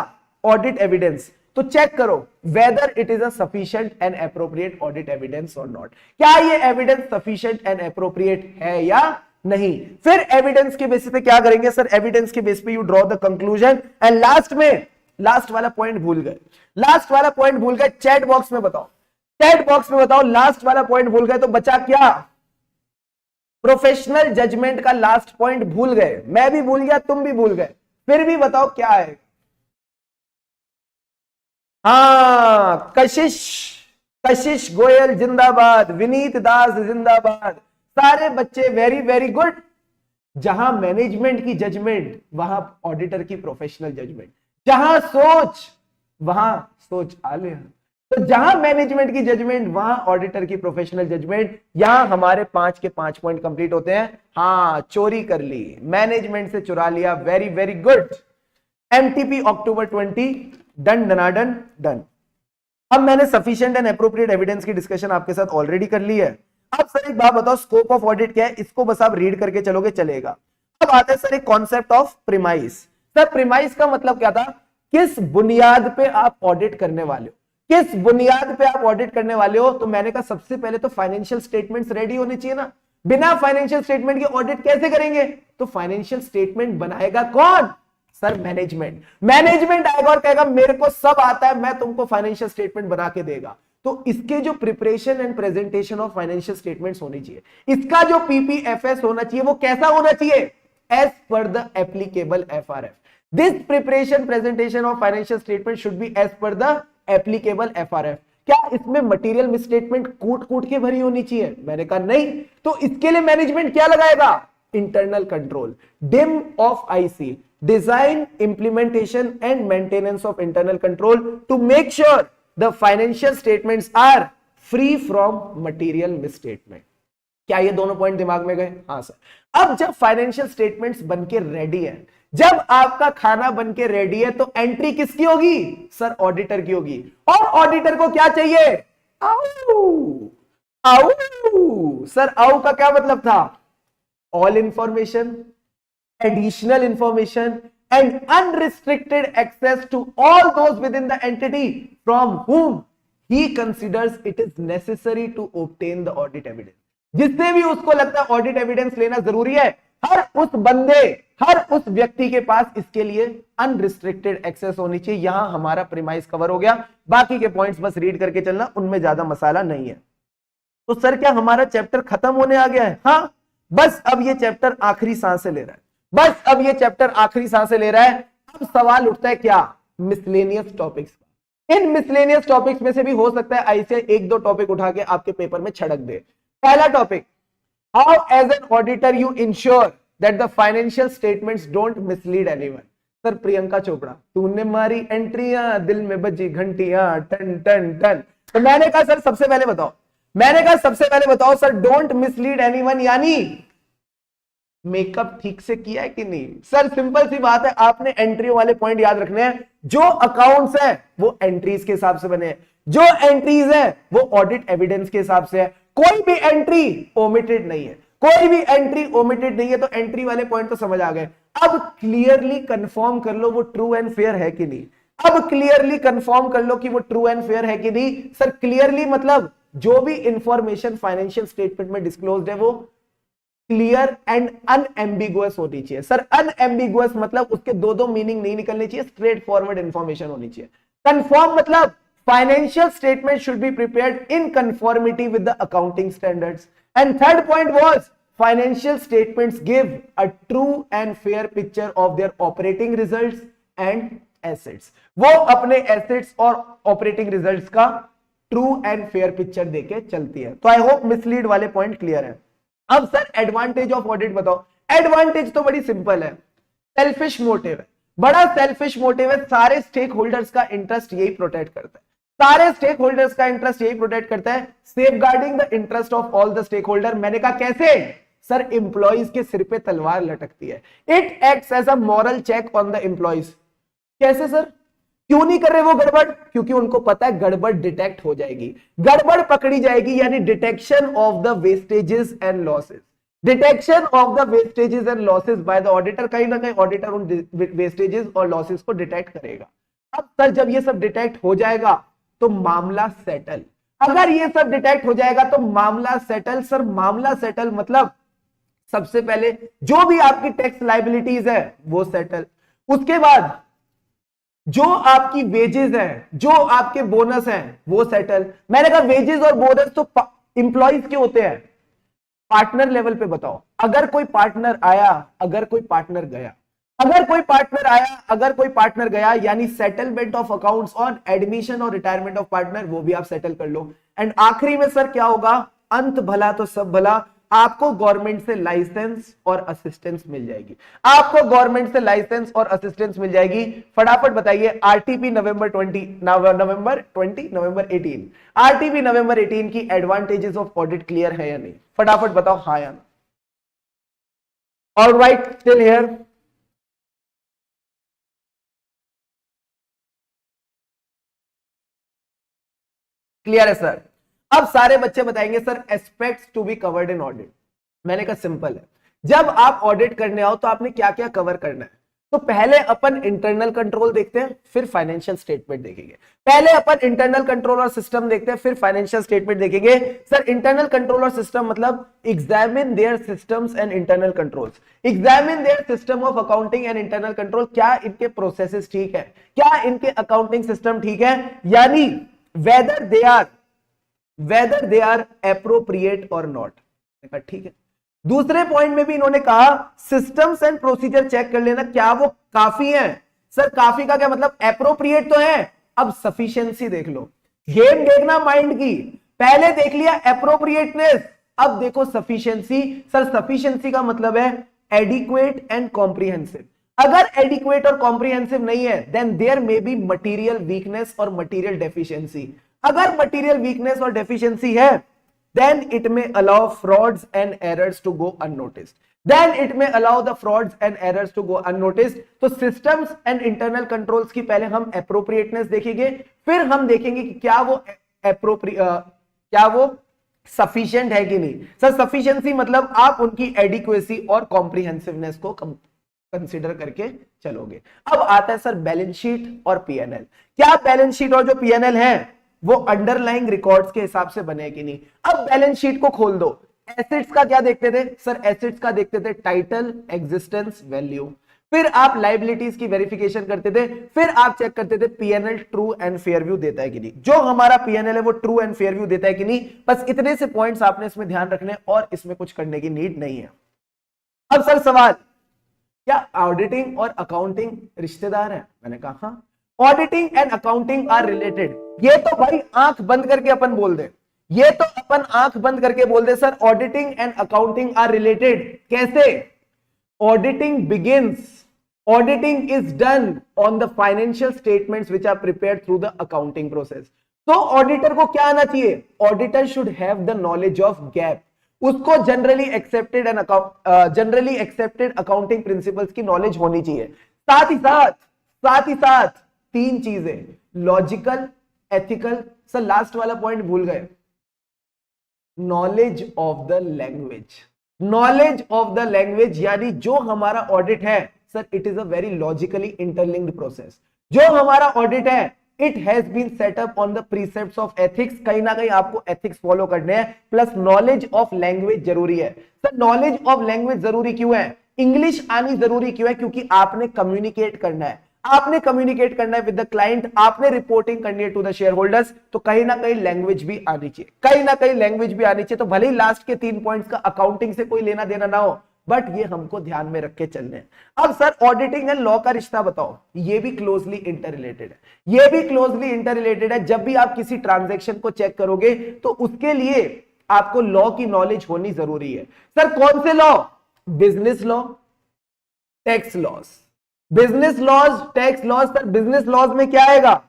Audit evidence. तो चेक करो whether it is a sufficient and appropriate audit evidence और नॉट। क्या ये एविडेंस सफिशिएंट एंड एप्रोप्रिएट है या नहीं? फिर एविडेंस के बेसिस पे क्या करेंगे? सर एविडेंस के बेस पे you draw the conclusion and last में, लास्ट वाला पॉइंट भूल गए, लास्ट वाला पॉइंट भूल गए, चैट बॉक्स में बताओ, चैट बॉक्स में बताओ, लास्ट वाला पॉइंट भूल गए तो बचा क्या? प्रोफेशनल जजमेंट का लास्ट पॉइंट भूल गए, मैं भी भूल गया, तुम भी भूल गए, फिर भी बताओ क्या है? हाँ कशिश, कशिश गोयल जिंदाबाद, विनीत दास जिंदाबाद, सारे बच्चे वेरी वेरी गुड। जहां मैनेजमेंट की जजमेंट वहां ऑडिटर की प्रोफेशनल जजमेंट, जहां सोच वहां सोच आले। तो जहां मैनेजमेंट की जजमेंट वहां ऑडिटर की प्रोफेशनल जजमेंट। यहां हमारे 5 के 5 पॉइंट कंप्लीट होते हैं। हाँ चोरी कर ली, मैनेजमेंट से चुरा लिया, वेरी वेरी गुड। एमटीपी अक्टूबर 20 डन, डनाडन डन। अब मैंने सफिशिएंट एंड एप्रोप्रिएट एविडेंस की डिस्कशन आपके साथ ऑलरेडी कर ली है। अब सर एक बात बताओ, स्कोप ऑफ ऑडिट क्या है? इसको बस आप रीड करके चलोगे चलेगा। अब आता है सर एक concept of premise. Sir premise का मतलब क्या था? किस बुनियाद पे आप ऑडिट करने वाले हो, किस बुनियाद पे आप ऑडिट करने वाले हो? तो मैंने कहा सबसे पहले तो फाइनेंशियल स्टेटमेंट्स रेडी होने चाहिए ना। बिना फाइनेंशियल स्टेटमेंट के ऑडिट कैसे करेंगे? तो फाइनेंशियल स्टेटमेंट बनाएगा कौन? Sir management. मैनेजमेंट आएगा और कहेगा मेरे को सब आता है, मैं तुमको फाइनेंशियल स्टेटमेंट बना के देगा। तो इसके जो preparation and presentation of financial statements होनी चाहिए, इसका जो पीपीएफएस होना चाहिए वो कैसा होना चाहिए? As per the applicable FRF. This preparation presentation of financial statement should be as per the applicable FRF. क्या इसमें मटेरियल मिसस्टेटमेंट कूट कूट के भरी होनी चाहिए? मैंने कहा नहीं। तो इसके लिए मैनेजमेंट क्या लगाएगा? Internal control, dim of IC, design, implementation and maintenance of internal control to make sure the financial statements are free from material misstatement। क्या ये दोनों पॉइंट दिमाग में गए? हाँ सर। अब जब फाइनेंशियल स्टेटमेंट्स बनके रेडी है, जब आपका खाना बनके रेडी है, तो एंट्री किसकी होगी? सर ऑडिटर की होगी। और ऑडिटर को क्या चाहिए? आउ आउ। सर आउ का क्या मतलब था? All information, additional information, and unrestricted access to all those within the entity from whom he considers it is necessary to obtain the audit evidence. जिससे भी उसको लगता है ऑडिट एविडेंस लेना जरूरी है, हर उस बंदे, हर उस व्यक्ति के पास इसके लिए अनरिस्ट्रिक्टेड एक्सेस होनी चाहिए। यहां हमारा प्रीमाइस कवर हो गया, बाकी के पॉइंट्स बस रीड करके चलना, उनमें ज्यादा मसाला नहीं है। तो सर क्या हमारा चैप्टर खत्म होने आ गया है? हाँ, बस अब ये चैप्टर आखिरी सांसें ले रहा है, बस अब ये चैप्टर आखिरी सांसें ले रहा है। अब सवाल उठता है क्या? मिसलेनियस टॉपिक्स का। इन मिसलेनियस टॉपिक्स में से भी हो सकता है ऐसे एक दो टॉपिक उठा के आपके पेपर में छड़क दे। पहला topic, how as an auditor you ensure that the financial statements don't mislead anyone. Sir Priyanka Chopra, तूने मारी एंट्रियां, दिल में बजी घंटियां, टन टन टन। तो मैंने कहा सर सबसे पहले बताओ, मैंने कहा सबसे पहले बताओ सर, डोंट मिसलीड एनीवन यानी मेकअप ठीक से किया है कि नहीं? सर सिंपल सी बात है, आपने एंट्री वाले पॉइंट याद रखने हैं। जो अकाउंट्स हैं वो एंट्रीज के हिसाब से बने हैं, जो एंट्रीज हैं वो ऑडिट एविडेंस के हिसाब से है। कोई भी एंट्री ओमिटेड नहीं है, कोई भी एंट्री ओमिटेड नहीं है। तो एंट्री वाले पॉइंट तो समझ आ गए। अब क्लियरली कंफर्म कर लो वो ट्रू एंड फेयर है कि नहीं। अब क्लियरली कंफर्म कर लो कि वो ट्रू एंड फेयर है कि नहीं। सर क्लियरली मतलब जो भी इंफॉर्मेशन फाइनेंशियल स्टेटमेंट में डिस्क्लोज्ड है वो क्लियर एंड अनएम्बिगुअस होनी चाहिए। सर अनएम्बिगुअस मतलब उसके दो दो मीनिंग नहीं निकलने चाहिए, स्ट्रेट फॉरवर्ड इंफॉर्मेशन होनी चाहिए। कंफर्म मतलब financial statement should be prepared in conformity with the accounting standards. And third point was financial statements give a true and fair picture of their operating results and assets. वो अपने assets और operating results का true and fair picture देके चलती है। तो I hope mislead वाले point clear है। अब सर एडवांटेज ऑफ ऑडिट बताओ। एडवांटेज तो बड़ी सिंपल है, सेल्फिश मोटिव है, बड़ा सेल्फिश मोटिव है। सारे स्टेक होल्डर्स का इंटरेस्ट यही प्रोटेक्ट करता है, सारे स्टेक होल्डर्स का इंटरेस्ट यही प्रोटेक्ट करता है। Safeguarding the interest of all the stakeholder. मैंने कहा कैसे? सर एम्प्लॉइज के सिर पे तलवार लटकती है। It acts as a moral check on the employees. कैसे सर? क्यों नहीं कर रहे वो गड़बड़? क्योंकि उनको पता है गड़बड़ डिटेक्ट हो जाएगी, गड़बड़ पकड़ी जाएगी। यानी detection of the vestiges and losses, detection of the vestiges and losses by the auditor. कहीं ना कहीं ऑडिटर उन वेस्टेजेस और लॉसेस को डिटेक्ट करेगा। अब सर जब ये सब डिटेक्ट हो जाएगा तो मामला सेटल। अगर ये सब डिटेक्ट हो जाएगा तो मामला सेटल। सर मामला सेटल मतलब सबसे पहले जो भी आपकी टैक्स लायबिलिटीज है वो सेटल, उसके बाद जो आपकी वेजेस है, जो आपके बोनस हैं वो सेटल। मैंने कहा वेजेस और बोनस तो इंप्लॉइज के होते हैं, पार्टनर लेवल पे बताओ। अगर कोई पार्टनर आया, अगर कोई पार्टनर गया, अगर कोई पार्टनर आया, अगर कोई पार्टनर गया, यानी settlement of accounts on admission और रिटायरमेंट ऑफ पार्टनर, वो भी आप सेटल कर लो। एंड आखिरी में सर क्या होगा? अंत भला तो सब भला, आपको गवर्नमेंट से लाइसेंस और असिस्टेंस मिल जाएगी। आपको गवर्नमेंट से लाइसेंस और असिस्टेंस मिल जाएगी। फटाफट बताइए आरटीपी नवंबर 18, आरटीपी नवंबर 18 की एडवांटेजेस ऑफ ऑडिट क्लियर है या नहीं? फटाफट बताओ हाँ या ना। Alright, still here? क्लियर है सर? अब सारे बच्चे बताएंगे sir aspects to be covered in audit. मैंने कहा सिंपल है, जब आप ऑडिट करने आओ तो आपने क्या क्या कवर करना है। तो पहले अपन इंटरनल कंट्रोल देखते हैं, फिर फाइनेंशियल स्टेटमेंट देखेंगे। पहले अपन इंटरनल कंट्रोल और सिस्टम देखते हैं, फिर फाइनेंशियल स्टेटमेंट देखेंगे। सर इंटरनल कंट्रोल और सिस्टम मतलब examine their systems and internal controls, examine their system of accounting and internal control. क्या इनके प्रोसेसेस ठीक है, क्या इनके अकाउंटिंग सिस्टम ठीक है, यानी whether they are appropriate or not। ठीक है। दूसरे पॉइंट में भी इन्होंने कहा सिस्टम्स एंड प्रोसीजर चेक कर लेना, क्या वो काफी है। सर काफी का क्या मतलब? एप्रोप्रिएट तो है, अब सफिशिएंसी देख लो। गेम देखना माइंड की, पहले देख लिया एप्रोप्रिएटनेस, अब देखो सफिशिएंसी। सर सफिशिएंसी का मतलब है एडिक्वेट एंड कॉम्प्रिहेंसिव। अगर एडिक्वेट और कॉम्प्रिहेंसिव नहीं है then there may be material weakness और मटेरियल डेफिशिएंसी। अगर मटेरियल वीकनेस और डेफिशिएंसी है then it may allow frauds and errors to go unnoticed, then it may allow the frauds and errors to go unnoticed। तो systems and internal controls की पहले हम appropriateness देखेंगे, फिर हम देखेंगे कि क्या वो sufficient है कि नहीं। सर sufficiency मतलब आप उनकी adequacy और comprehensiveness को कंसिडर करके चलोगे। अब आता है सर बैलेंस शीट और पीएनएल। क्या बैलेंस शीट और जो पीएनएल है वो अंडरलाइंग रिकॉर्ड्स के हिसाब से बने कि नहीं? अब बैलेंस शीट को खोल दो। एसेट्स का क्या देखते थे सर? एसेट्स का देखते थे टाइटल, एग्जिस्टेंस, वैल्यू। फिर आप लाइबिलिटीज की वेरिफिकेशन करते थे, फिर आप चेक करते थे PNL true and fair view देता है कि नहीं। जो हमारा पीएनएल है वो ट्रू एंड फेयर व्यू देता है कि नहीं, बस इतने से पॉइंट्स आपने इसमें ध्यान रखने और इसमें कुछ करने की नीड नहीं है। अब सर सवाल, क्या ऑडिटिंग और अकाउंटिंग रिश्तेदार है? मैंने कहा हाँ, auditing and accounting are related. ये तो भाई आंख बंद करके अपन बोल दे, ये तो अपन आंख बंद करके बोल दे sir auditing and accounting are related. कैसे? Auditing is done on the financial statements which are prepared through the accounting process. तो ऑडिटर को क्या आना चाहिए? Auditor should have the knowledge of GAAP. उसको जनरली एक्सेप्टेड अकाउंटिंग प्रिंसिपल्स की knowledge होनी चाहिए। साथ ही साथ तीन चीजें, लॉजिकल, एथिकल, सर लास्ट वाला पॉइंट भूल गए, knowledge of the language. Knowledge of the language यानी जो हमारा ऑडिट है sir, it is a very logically interlinked process. जो हमारा ऑडिट है it has been set up on the precepts of ethics. कहीं ना कहीं आपको एथिक्स फॉलो करने हैं, प्लस नॉलेज ऑफ लैंग्वेज जरूरी है। सर नॉलेज ऑफ लैंग्वेज जरूरी क्यों है? इंग्लिश आनी जरूरी क्यों है? क्योंकि आपने कम्युनिकेट करना है, आपने कम्युनिकेट करना है विद द क्लाइंट, आपने रिपोर्टिंग करनी है टू द शेयर होल्डर्स, तो कहीं ना कहीं लैंग्वेज भी आनी चाहिए, कहीं ना कहीं लैंग्वेज भी आनी चाहिए। तो भले ही लास्ट के 3 पॉइंट्स का अकाउंटिंग से कोई लेना देना ना हो, बट ये हमको ध्यान में रख के चलने हैं। अब सर ऑडिटिंग एंड लॉ का रिश्ता बताओ। ये भी क्लोजली इंटररिलेटेड है, ये भी क्लोजली इंटररिलेटेड है। जब भी आप किसी ट्रांजैक्शन को चेक करोगे तो उसके लिए आपको लॉ की नॉलेज होनी जरूरी है। सर कौन से law? Business law, tax laws. Business laws, tax laws. Sir business laws में क्या आएगा?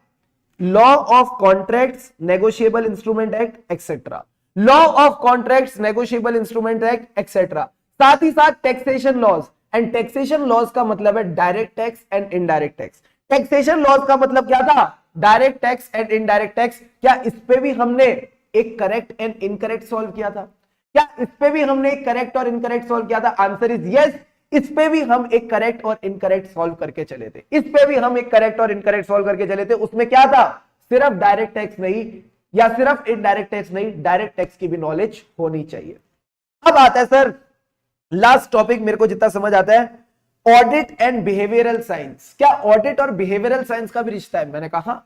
Law of contracts, negotiable instrument act etcetera. Law of contracts, negotiable instrument act etcetera. साथ ही साथ taxation laws, and taxation laws का मतलब है direct tax and indirect tax. Taxation laws का मतलब क्या था? Direct tax and indirect tax. क्या इस पे भी हमने एक करेक्ट एंड इनकरेक्ट सॉल्व किया था? क्या इस पे भी हमने एक करेक्ट और इनकरेक्ट सॉल्व किया था? Answer is yes. इस पे भी हम एक करेक्ट और इनकरेक्ट सॉल्व करके चले थे, इस पे भी हम एक करेक्ट और इनकरेक्ट सॉल्व करके चले थे। उसमें क्या था? सिर्फ डायरेक्ट टैक्स नहीं या सिर्फ इनडायरेक्ट टैक्स नहीं, डायरेक्ट टैक्स की भी नॉलेज होनी चाहिए। अब आता है सर लास्ट टॉपिक, मेरे को जितना समझ आता है, ऑडिट एंड बिहेवियरल साइंस। क्या ऑडिट और बिहेवियरल साइंस का भी रिश्ता है? मैंने कहा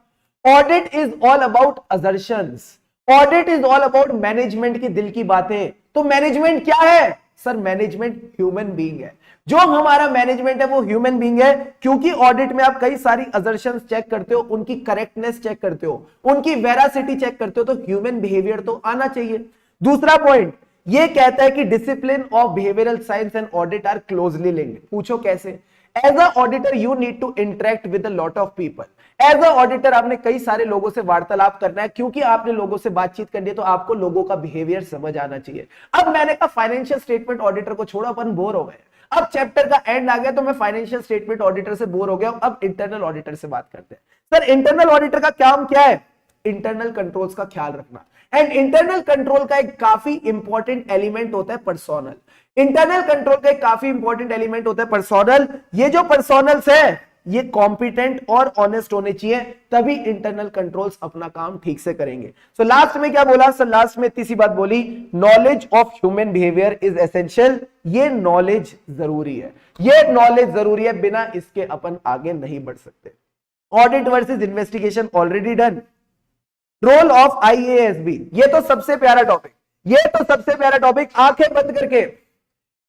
audit is all about assertions, audit is all about management की दिल की बातें। तो मैनेजमेंट क्या है? सर मैनेजमेंट ह्यूमन बीइंग है। जो हमारा मैनेजमेंट है वो ह्यूमन बीइंग है, क्योंकि ऑडिट में आप कई सारी असर्शंस चेक करते हो, उनकी करेक्टनेस चेक करते हो, उनकी वेरासिटी चेक करते हो, तो ह्यूमन बिहेवियर तो आना चाहिए। दूसरा पॉइंट ये कहता है कि discipline of behavioural science and audit are closely linked. पूछो कैसे? As a auditor you need to interact with a lot of people. As a auditor आपने कई सारे लोगों से वार्तालाप करना है, क्योंकि आपने लोगों से बातचीत करनी है, तो आपको लोगों का बिहेवियर समझ आना चाहिए। अब मैंने कहा फाइनेंशियल स्टेटमेंट ऑडिटर को छोड़ो, अपन बोर हो गए, अब चैप्टर का एंड आ गया, तो मैं फाइनेंशियल स्टेटमेंट ऑडिटर से बोर हो गया, अब इंटरनल ऑडिटर से बात करते हैं। सर इंटरनल ऑडिटर का काम क्या है? इंटरनल कंट्रोल्स का ख्याल रखना। एंड इंटरनल कंट्रोल का एक काफी इंपॉर्टेंट एलिमेंट होता है पर्सोनल। इंटरनल कंट्रोल का एक काफी इंपॉर्टेंट एलिमेंट होता है पर्सोनल। ये जो पर्सोनल्स है ये कॉम्पिटेंट और ऑनेस्ट होने चाहिए, तभी इंटरनल कंट्रोल्स अपना काम ठीक से करेंगे। सो लास्ट में क्या बोला सर? लास्ट में इतनी सी बात बोली, knowledge of human behaviour is essential. ये नॉलेज जरूरी है, ये नॉलेज जरूरी है, बिना इसके अपन आगे नहीं बढ़ सकते। Audit versus investigation already done. Role of IASB, ये तो सबसे प्यारा टॉपिक, ये तो सबसे प्यारा टॉपिक। आंखें बंद करके,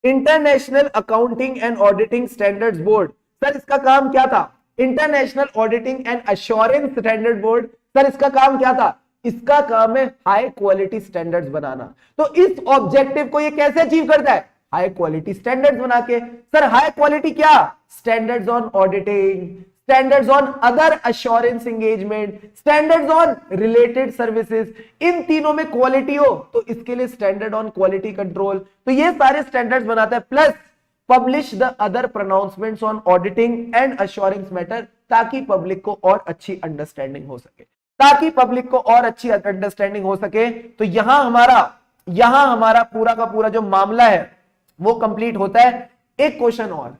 international accounting and auditing standards board. Sir इसका काम क्या था? International auditing and assurance standard board. Sir इसका काम क्या था? इसका काम है हाई क्वालिटी स्टैंडर्ड्स बनाना। तो इस ऑब्जेक्टिव को ये कैसे अचीव करता है? हाई क्वालिटी स्टैंडर्ड्स बना के। सर हाई क्वालिटी क्या? Standards on auditing, standards on other assurance engagement, standards on related services. इन तीनों में क्वालिटी हो तो इसके लिए स्टैंडर्ड ऑन क्वालिटी कंट्रोल। तो ये सारे स्टैंडर्ड्स बनाता है, plus publish the other pronouncements on auditing and assurance matter, ताकि पब्लिक को और अच्छी अंडरस्टैंडिंग हो सके, ताकि पब्लिक को और अच्छी अंडरस्टैंडिंग हो सके। तो यहां हमारा पूरा का पूरा जो मामला है वो कंप्लीट होता है। एक क्वेश्चन और,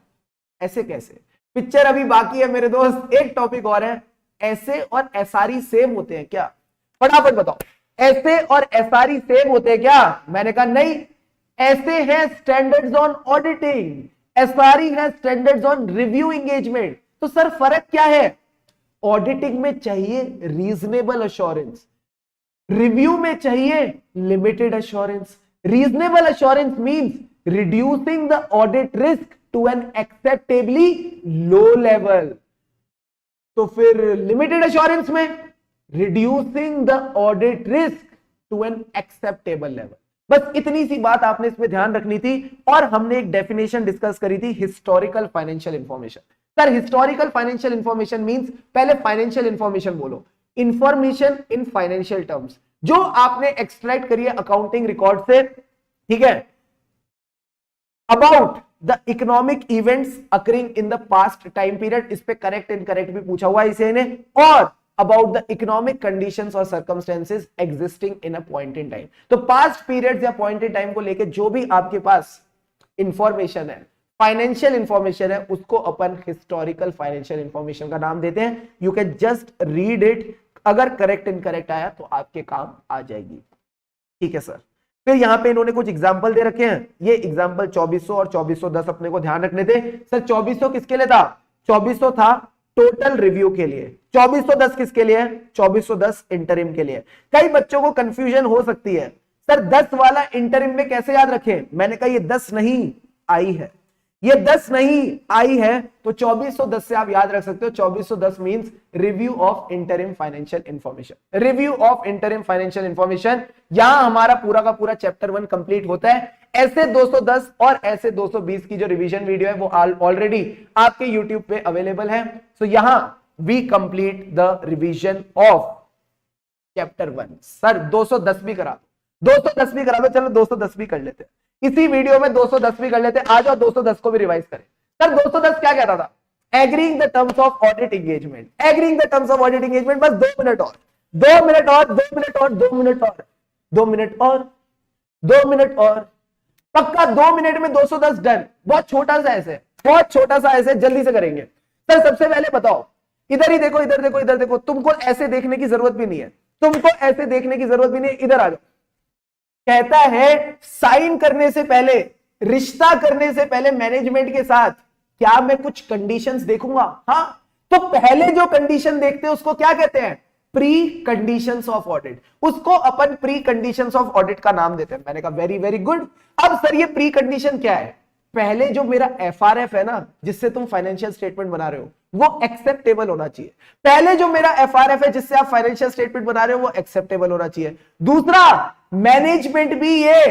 ऐसे कैसे? पिक्चर अभी बाकी है मेरे दोस्त, एक टॉपिक और है। ऐसे और एसआरई सेम होते हैं क्या? फटाफट बताओ, ऐसे और एसआरई सेम होते हैं क्या? मैंने कहा नहीं, ऐसे है स्टैंडर्ड्स ऑन ऑडिटिंग, एसआरई है स्टैंडर्ड्स ऑन रिव्यू एंगेजमेंट। तो सर फर्क क्या है? ऑडिटिंग में चाहिए रीजनेबल अश्योरेंस, रिव्यू में चाहिए limited assurance. Reasonable assurance means reducing the audit risk to an acceptably low level. तो फिर लिमिटेड अश्योरेंस में reducing the audit risk to an acceptable level. बस इतनी सी बात आपने इसमें ध्यान रखनी थी। और हमने एक डेफिनेशन डिस्कस करी थी, historical financial information. Sir historical financial information means, पहले फाइनेंशियल इंफॉर्मेशन बोलो, इंफॉर्मेशन इन फाइनेंशियल टर्म्स जो आपने एक्सट्रैक्ट करी है अकाउंटिंग रिकॉर्ड से, ठीक है, about the economic events occurring in the past time period. इस पे करेक्ट इनकरेक्ट भी पूछा हुआ है इसे ने, और अबाउट द इकोनॉमिक कंडीशंस और circumstances existing in a point in time. तो पास्ट पीरियड्स या पॉइंट इन टाइम को लेके जो भी आपके पास इंफॉर्मेशन है, फाइनेंशियल इंफॉर्मेशन है, उसको अपन हिस्टोरिकल फाइनेंशियल इंफॉर्मेशन का नाम देते हैं। You can just read it, अगर करेक्ट इनकरेक्ट आया तो आपके काम आ जाएगी। ठीक है सर। फिर यहां पे इन्होंने कुछ एग्जाम्पल दे रखे हैं, ये एग्जाम्पल 2400 और 2410 अपने को ध्यान रखने थे। सर 2400 किसके लिए था? 2400 था टोटल रिव्यू के लिए, 2410 किसके लिए है? 2410 इंटरिम के लिए। कई बच्चों को कंफ्यूजन हो सकती है, सर 10 वाला इंटरिम में कैसे याद रखें? मैंने कहा ये 10 नहीं आई है, ये 10 नहीं आई है, तो 2410 से आप याद रख सकते हो। 2410 means review of interim financial information, review of interim financial information. यहां हमारा पूरा का पूरा चैप्टर 1 कंप्लीट होता है। ऐसे 210 और ऐसे 220 की जो रिवीजन वीडियो है वो ऑलरेडी आपके यूट्यूब पे अवेलेबल है। सो यहां we complete the revision of chapter 1। Sir 210 भी करा दो, 210 भी करा दो, चलो 210 भी कर लेते हैं इसी वीडियो में, 210 भी कर लेते हैं। आ जाओ 210 को भी रिवाइज करें। सर 210 क्या कहता था? Agreeing the terms of audit engagement, agreeing the terms of audit engagement. बस 2 मिनट और, 2 मिनट और, 2 मिनट और, 2 मिनट और, 2 मिनट और, 2 मिनट और, पक्का 2 मिनट में 210 डन। बहुत छोटा सा ऐसे, बहुत छोटा सा ऐसे, जल्दी से करेंगे। सर सबसे पहले बताओ, इधर ही देखो, इधर देखो, इधर देखो, तुमको ऐसे देखने की जरूरत भी नहीं है, तुमको ऐसे देखने की जरूरत भी नहीं है, इधर आ जाओ। कहता है साइन करने से पहले, रिश्ता करने से पहले मैनेजमेंट के साथ क्या मैं कुछ कंडीशंस देखूंगा? हाँ, तो पहले जो कंडीशन देखते हैं उसको क्या कहते हैं? Pre conditions of audit. उसको अपन प्री कंडीशंस ऑफ ऑडिट का नाम देते हैं। मैंने कहा वेरी वेरी गुड। अब सर ये प्री कंडीशन क्या है? पहले जो मेरा एफआरएफ है ना, जिससे तुम फाइनेंशियल स्टेटमेंट बना रहे हो, वो एक्सेप्टेबल होना चाहिए। पहले जो मेरा एफआरएफ है जिससे आप फाइनेंशियल स्टेटमेंट बना रहे हो, वो एक्सेप्टेबल होना चाहिए। दूसरा, मैनेजमेंट भी ये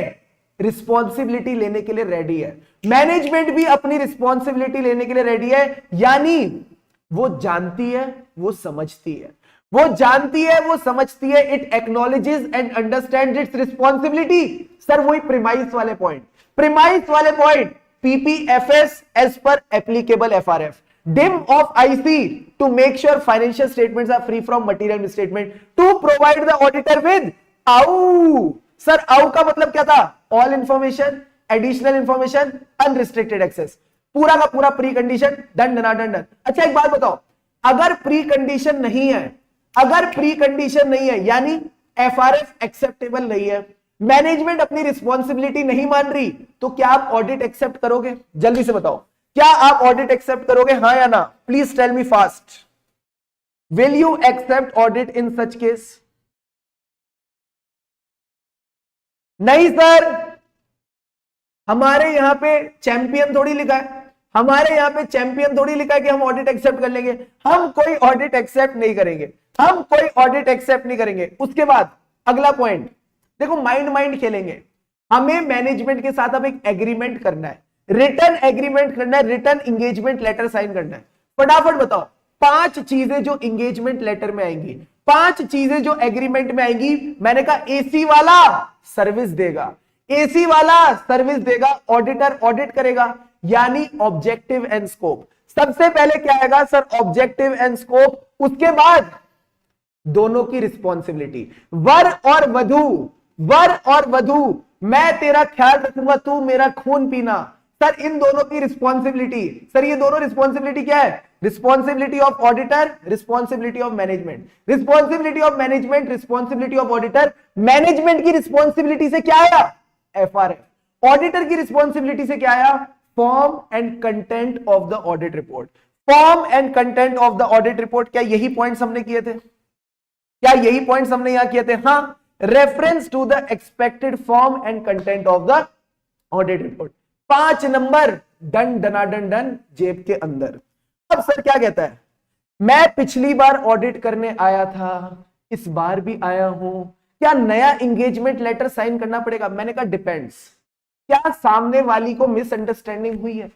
रिस्पॉन्सिबिलिटी लेने के लिए रेडी है, मैनेजमेंट भी अपनी रिस्पॉन्सिबिलिटी लेने के लिए रेडी है। यानी वो जानती है, वो समझती है, वो जानती है, वो समझती है। It acknowledges and understand its responsibility. Sir वही प्रीमाइस वाले पॉइंट, प्रीमाइस वाले point, PPFS as per applicable FRF, DIM of IC to make sure financial statements are free from material misstatement, to provide the auditor with AU. Sir AU का मतलब क्या था? All information, additional information, unrestricted access, पूरा का पूरा precondition, done done done done. अच्छा एक बात बताओ, अगर प्री कंडीशन नहीं है, अगर प्री कंडीशन नहीं है यानी एफआरएफ एक्सेप्टेबल नहीं है, मैनेजमेंट अपनी रिस्पॉन्सिबिलिटी नहीं मान रही, तो क्या आप ऑडिट एक्सेप्ट करोगे? जल्दी से बताओ, क्या आप ऑडिट एक्सेप्ट करोगे? हाँ या ना? Please tell me fast. Will you accept audit in such case? नहीं सर, हमारे यहां पे चैंपियन थोड़ी लिखा है, हमारे यहां पे चैंपियन थोड़ी लिखा है कि हम ऑडिट एक्सेप्ट कर लेंगे। हम कोई ऑडिट एक्सेप्ट नहीं करेंगे, हम कोई ऑडिट एक्सेप्ट नहीं करेंगे। उसके बाद अगला पॉइंट देखो, माइंड माइंड खेलेंगे। हमें मैनेजमेंट के साथ अब एक एग्रीमेंट करना है, रिटर्न एग्रीमेंट करना है, रिटर्न एंगेजमेंट लेटर साइन करना है। फटाफट बताओ 5 चीजें जो एंगेजमेंट लेटर में आएंगी, 5 चीजें जो एग्रीमेंट में आएंगी। मैंने कहा एसी वाला सर्विस देगा, एसी वाला सर्विस देगा, ऑडिटर ऑडिट करेगा, यानी ऑब्जेक्टिव एंड स्कोप। सबसे पहले क्या आएगा सर? Objective and scope. उसके बाद दोनों की रिस्पॉन्सिबिलिटी, वर और वधू, वर और वधू, मैं तेरा ख्याल रखूंगा, तू मेरा खून पीना, सर इन दोनों की रिस्पॉन्सिबिलिटी, सर ये दोनों रिस्पॉन्सिबिलिटी क्या है? Responsibility of auditor, responsibility of management, responsibility of management, responsibility of auditor. Management की रिस्पॉन्सिबिलिटी से क्या आया? एफआरएफ। ऑडिटर की रिस्पॉन्सिबिलिटी से क्या आया? Form and content of the audit report. Form and content of the audit report, क्या यही पॉइंट्स हमने किए थे? क्या यही पॉइंट्स हमने यहां किए थे? हाँ, reference to the expected form and content of the audit report. 5 number, done डनाडन डन, जेब के अंदर। अब सर क्या कहता है? मैं पिछली बार ऑडिट करने आया था, इस बार भी आया हूं, क्या नया एंगेजमेंट लेटर साइन करना पड़ेगा? मैंने कहा डिपेंड्स। क्या सामने वाली को मिसअंडरस्टैंडिंग हुई है?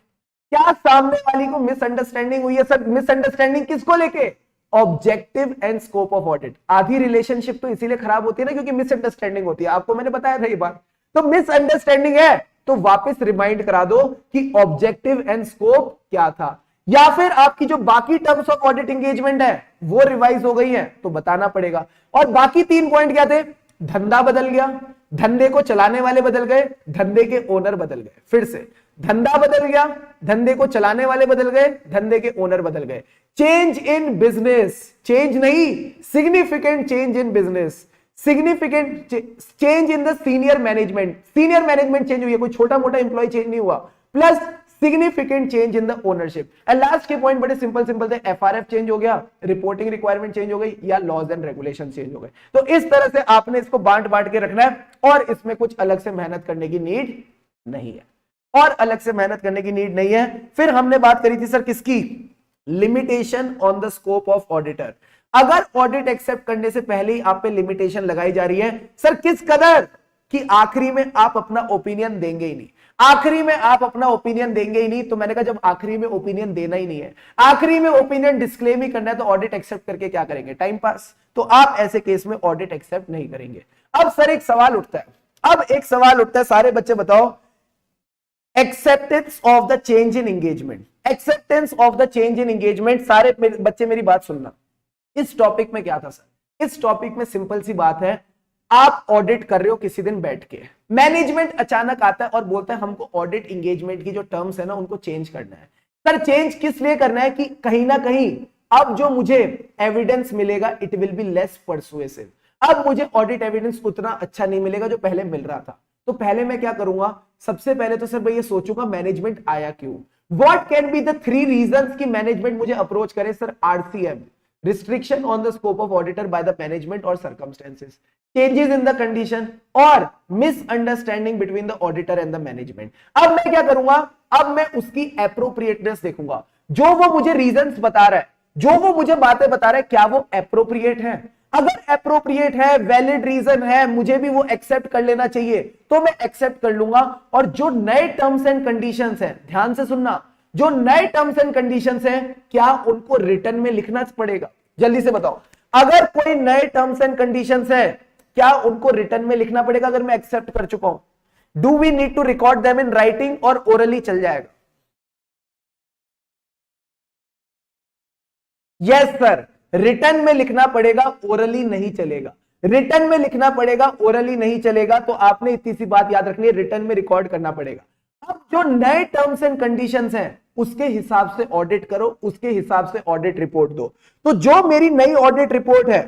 क्या सामने वाली को मिसअंडरस्टैंडिंग हुई है? सर मिसअंडरस्टैंडिंग किसको लेके? Objective and scope of audit. आधी रिलेशनशिप तो इसीलिए खराब होती है ना क्योंकि मिसअंडरस्टैंडिंग होती है, आपको मैंने बताया था ये बात। तो मिसअंडरस्टैंडिंग है तो वापस रिमाइंड करा दो कि ऑब्जेक्टिव एंड स्कोप क्या था, या फिर आपकी जो बाकी टर्म्स ऑफ ऑडिट एंगेजमेंट है वो रिवाइज हो गई है तो बताना पड़ेगा। और बाकी 3 पॉइंट क्या थे? धंधा बदल गया, धंधे को चलाने वाले बदल गए, धंधे के ओनर बदल गए। फिर से, धंधा बदल गया, धंधे को चलाने वाले बदल गए, धंधे के ओनर बदल गए। चेंज इन बिजनेस, चेंज नहीं, significant change in business, significant change in the senior management. Senior management change हुई है, कोई छोटा मोटा इंप्लॉय चेंज नहीं हुआ। Plus significant change in the ownership. And last के पॉइंट बड़े सिंपल सिंपल थे, एफआरएफ चेंज हो गया, रिपोर्टिंग रिक्वायरमेंट चेंज हो गई, या लॉज एंड रेगुलेशन चेंज हो गए। तो इस तरह से आपने इसको बांट बांट के रखना है और इसमें कुछ अलग से मेहनत करने की नीड नहीं है, और अलग से मेहनत करने की नीड नहीं है। फिर हमने बात करी थी सर किसकी? Limitation on the scope of auditor. अगर ऑडिट एक्सेप्ट करने से पहले ही आप पे लिमिटेशन लगाई जा रही है, सर किस कदर कि आखिरी में आप अपना ओपिनियन देंगे ही नहीं। आखिरी में आप अपना ओपिनियन देंगे ही नहीं, तो मैंने कहा जब आखिरी में ओपिनियन देना ही नहीं है, आखिरी में ओपिनियन डिस्क्लेम ही करना है, तो ऑडिट एक्सेप्ट करके क्या करेंगे? Time pass. तो आप ऐसे केस में ऑडिट एक्सेप्ट नहीं करेंगे। अब सर एक सवाल उठता है, अब एक सवाल उठता है, सारे बच्चे बताओ, acceptance of the change in engagement. Acceptance of the change in engagement, सारे बच्चे मेरी बात सुनना। इस टॉपिक में क्या था सर? इस टॉपिक में सिंपल सी बात है, आप ऑडिट कर रहे हो किसी दिन बैठ के, मैनेजमेंट अचानक आता है और बोलता है हमको ऑडिट एंगेजमेंट की जो टर्म्स है ना उनको चेंज करना है। सर चेंज किस लिए करना है? कि कहीं ना कहीं अब जो मुझे एविडेंस मिलेगा it will be less persuasive. अब मुझे ऑडिट एविडेंस उतना अच्छा नहीं मिलेगा जो पहले मिल रहा था। तो पहले मैं क्या करूंगा? सबसे पहले तो सर मैं ये सोचूंगा मैनेजमेंट आया क्यों। What can be the 3 reasons कि मैनेजमेंट मुझे अप्रोच करे? Sir RCM, restriction on the scope of auditor by the management or circumstances, changes in the condition और misunderstanding between the auditor and the management। अब मैं क्या करूंगा? अब मैं उसकी appropriateness देखूंगा। जो वो मुझे reasons बता रहा है, जो वो मुझे बातें बता रहा है, क्या वो appropriate है? अगर appropriate है, valid reason है, मुझे भी वो accept कर लेना चाहिए, तो मैं accept कर लूंगा। और जो नए terms and conditions हैं, ध्यान से सुनना, जो नए टर्म्स एंड कंडीशंस हैं, क्या उनको रिटर्न में लिखना पड़ेगा? जल्दी से बताओ, अगर कोई नए टर्म्स एंड कंडीशंस है, क्या उनको रिटर्न में लिखना पड़ेगा? अगर मैं एक्सेप्ट कर चुका हूं, do we need to record them in writing और ओरली चल जाएगा? यस सर, रिटर्न में लिखना पड़ेगा, ओरली नहीं चलेगा। रिटर्न में लिखना पड़ेगा, ओरली नहीं चलेगा। तो आपने इतनी सी बात याद रखनी है, रिटर्न में रिकॉर्ड करना पड़ेगा। अब जो नए टर्म्स एंड कंडीशंस हैं उसके हिसाब से ऑडिट करो, उसके हिसाब से ऑडिट रिपोर्ट दो। तो जो मेरी नई ऑडिट रिपोर्ट है,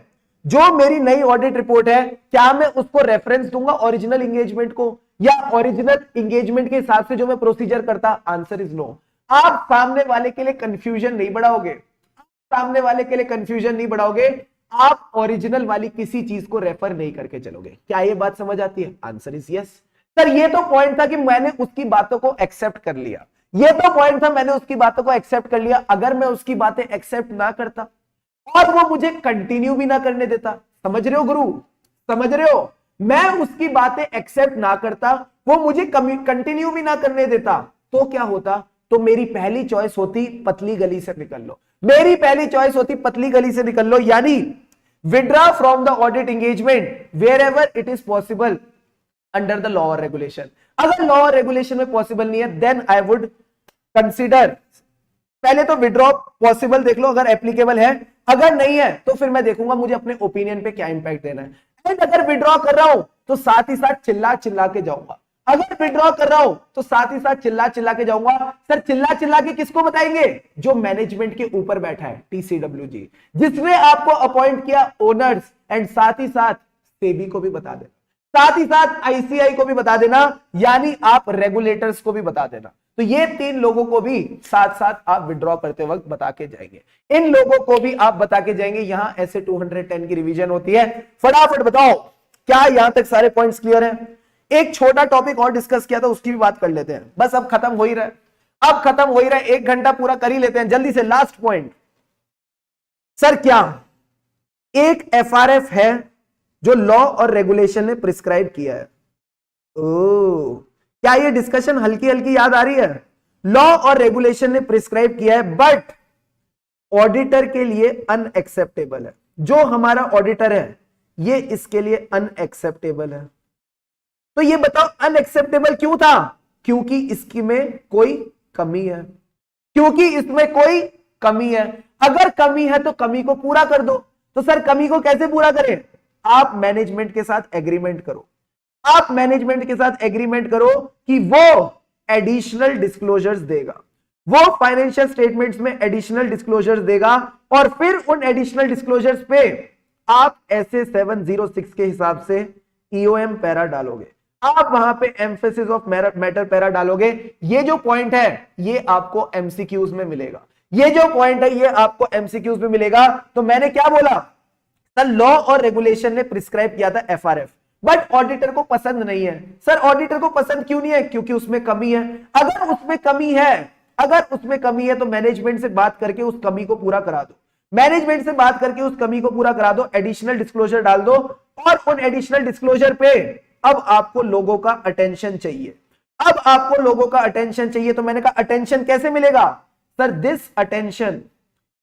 जो मेरी नई ऑडिट रिपोर्ट है, क्या मैं उसको रेफरेंस दूंगा ओरिजिनल एंगेजमेंट को, या ओरिजिनल एंगेजमेंट के हिसाब से जो मैं प्रोसीजर करता? Answer is no. आप सामने वाले के लिए कंफ्यूजन नहीं बढ़ाओगे, सामने वाले के लिए कंफ्यूजन नहीं बढ़ाओगे, आप ओरिजिनल वाली किसी चीज को रेफर नहीं करके चलोगे। क्या ये बात समझ आती है? Answer is yes. सर ये तो पॉइंट था कि मैंने उसकी बातों को एक्सेप्ट कर लिया, ये तो पॉइंट था मैंने उसकी बातों को एक्सेप्ट कर लिया। अगर मैं उसकी बातें एक्सेप्ट ना करता और वो मुझे कंटिन्यू भी ना करने देता, समझ रहे हो गुरु, समझ रहे हो, मैं उसकी बातें एक्सेप्ट ना करता, वो मुझे कंटिन्यू भी ना करने देता, तो क्या होता? तो मेरी पहली चॉइस होती पतली गली से निकल लो, मेरी पहली चॉइस होती पतली गली से निकल लो, यानी withdraw from the audit engagement wherever it is possible under the law और रेगुलेशन। अगर लॉ और रेगुलेशन में पॉसिबल नहीं है, देन आई वुड कंसीडर, पहले तो विड्रॉ पॉसिबल देख लो अगर एप्लीकेबल है, अगर नहीं है तो फिर मैं देखूंगा मुझे अपने ओपिनियन पे क्या इंपैक्ट देना है। एंड अगर विड्रॉ कर रहा हूं तो साथ ही साथ चिल्ला चिल्ला के जाऊंगा। अगर विड्रॉ कर रहा हूं तो साथ ही साथ चिल्ला चिल्ला के जाऊंगा। सर चिल्ला चिल्ला के किसको बताएंगे? जो मैनेजमेंट के ऊपर बैठा है, TCWG, जिसने आपको अपॉइंट किया ओनर्स, एंड साथ ही साथ सेबी को भी बता देना, साथ ही साथ ICAI को भी बता देना, यानी आप रेगुलेटर्स को भी बता देना। तो ये 3 लोगों को भी साथ साथ आप विड्रॉ करते वक्त बता के जाएंगे। इन लोगों को भी आप बता के जाएंगे। यहां ऐसे 210 की रिवीजन होती है। फटाफट बताओ, क्या यहां तक सारे पॉइंट्स क्लियर हैं? एक छोटा टॉपिक और डिस्कस किया था, उसकी भी बात कर लेते हैं। बस अब खत्म हो ही रहा है, अब खत्म हो ही रहा है, 1 घंटा पूरा कर ही लेते हैं जल्दी से। लास्ट पॉइंट, सर क्या एक FRF है जो लॉ और रेगुलेशन ने प्रिस्क्राइब किया है? ओ, क्या ये डिस्कशन हल्की हल्की याद आ रही है? लॉ और रेगुलेशन ने प्रिस्क्राइब किया है, बट ऑडिटर के लिए अनएक्सेप्टेबल है। जो हमारा ऑडिटर है ये इसके लिए अनएक्सेप्टेबल है। तो ये बताओ अनएक्सेप्टेबल क्यों था? क्योंकि इसकी में कोई कमी है, क्योंकि इसमें कोई कमी है। अगर कमी है तो कमी को पूरा कर दो। तो सर कमी को कैसे पूरा करें? आप मैनेजमेंट के साथ एग्रीमेंट करो, आप मैनेजमेंट के साथ एग्रीमेंट करो कि वो एडिशनल डिस्क्लोजर्स देगा, वो फाइनेंशियल स्टेटमेंट्स में एडिशनल डिस्क्लोजर्स देगा, और फिर उन एडिशनल डिस्क्लोजर्स पे आप ऐसे 706 के हिसाब से EOM पैरा डालोगे, आप वहां पे एम्फेसिस ऑफ मैटर पैरा डालोगे। ये जो पॉइंट है ये आपको MCQs में मिलेगा, ये जो पॉइंट है ये आपको MCQs में मिलेगा। तो मैंने क्या बोला? सर लॉ और रेगुलेशन ने प्रिस्क्राइब किया था FRF, बट ऑडिटर को पसंद नहीं है। सर ऑडिटर को पसंद क्यों नहीं है? क्योंकि उसमें कमी है। अगर उसमें कमी है, अगर उसमें कमी है तो मैनेजमेंट से बात करके उस कमी को पूरा करा दो, मैनेजमेंट से बात करके उस कमी को पूरा करा दो, एडिशनल डिस्क्लोजर डाल दो, और उन एडिशनल डिस्क्लोजर पे अब आपको लोगों का अटेंशन चाहिए, अब आपको लोगों का अटेंशन चाहिए। तो मैंने कहा अटेंशन कैसे मिलेगा? Sir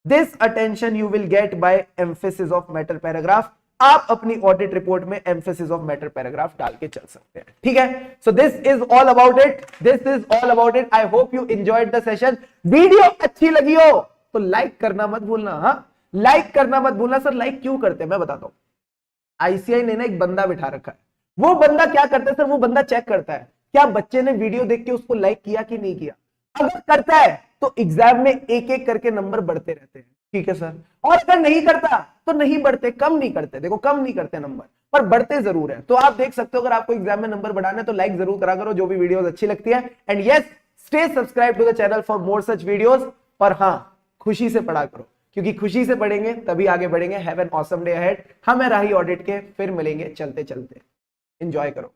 this attention you will get by emphasis of matter paragraph. आप अपनी ऑडिट रिपोर्ट में एम्फेसिस ऑफ मैटर पैराग्राफ डाल के चल सकते हैं, ठीक है। So this is all about it, this is all about it. I hope you enjoyed the session. Video अच्छी लगी हो तो लाइक करना मत भूलना। हाँ, लाइक करना मत भूलना। सर लाइक क्यों करते हैं मैं बताता हूं। ICAI ने ना एक बंदा बिठा रखा है, वो बंदा क्या करता है सर? वो बंदा चेक करता है क्या बच्चे ने वीडियो देख के उसको लाइक किया कि नहीं किया। अगर करता है तो एग्जाम में एक एक करके नंबर बढ़ते रहते हैं, ठीक है सर। और अगर नहीं करता तो नहीं बढ़ते, कम नहीं करते, देखो कम नहीं करते नंबर, पर बढ़ते जरूर है। तो आप देख सकते हो, अगर आपको एग्जाम में नंबर बढ़ाना है तो लाइक जरूर करा करो जो भी वीडियोस अच्छी लगती है। And yes, stay subscribe to the channel for more such videos. पर हाँ, खुशी से पढ़ा करो, क्योंकि खुशी से पढ़ेंगे तभी आगे बढ़ेंगे। Have an awesome day ahead. हम है राही ऑडिट के, फिर मिलेंगे चलते चलते। एंजॉय करो।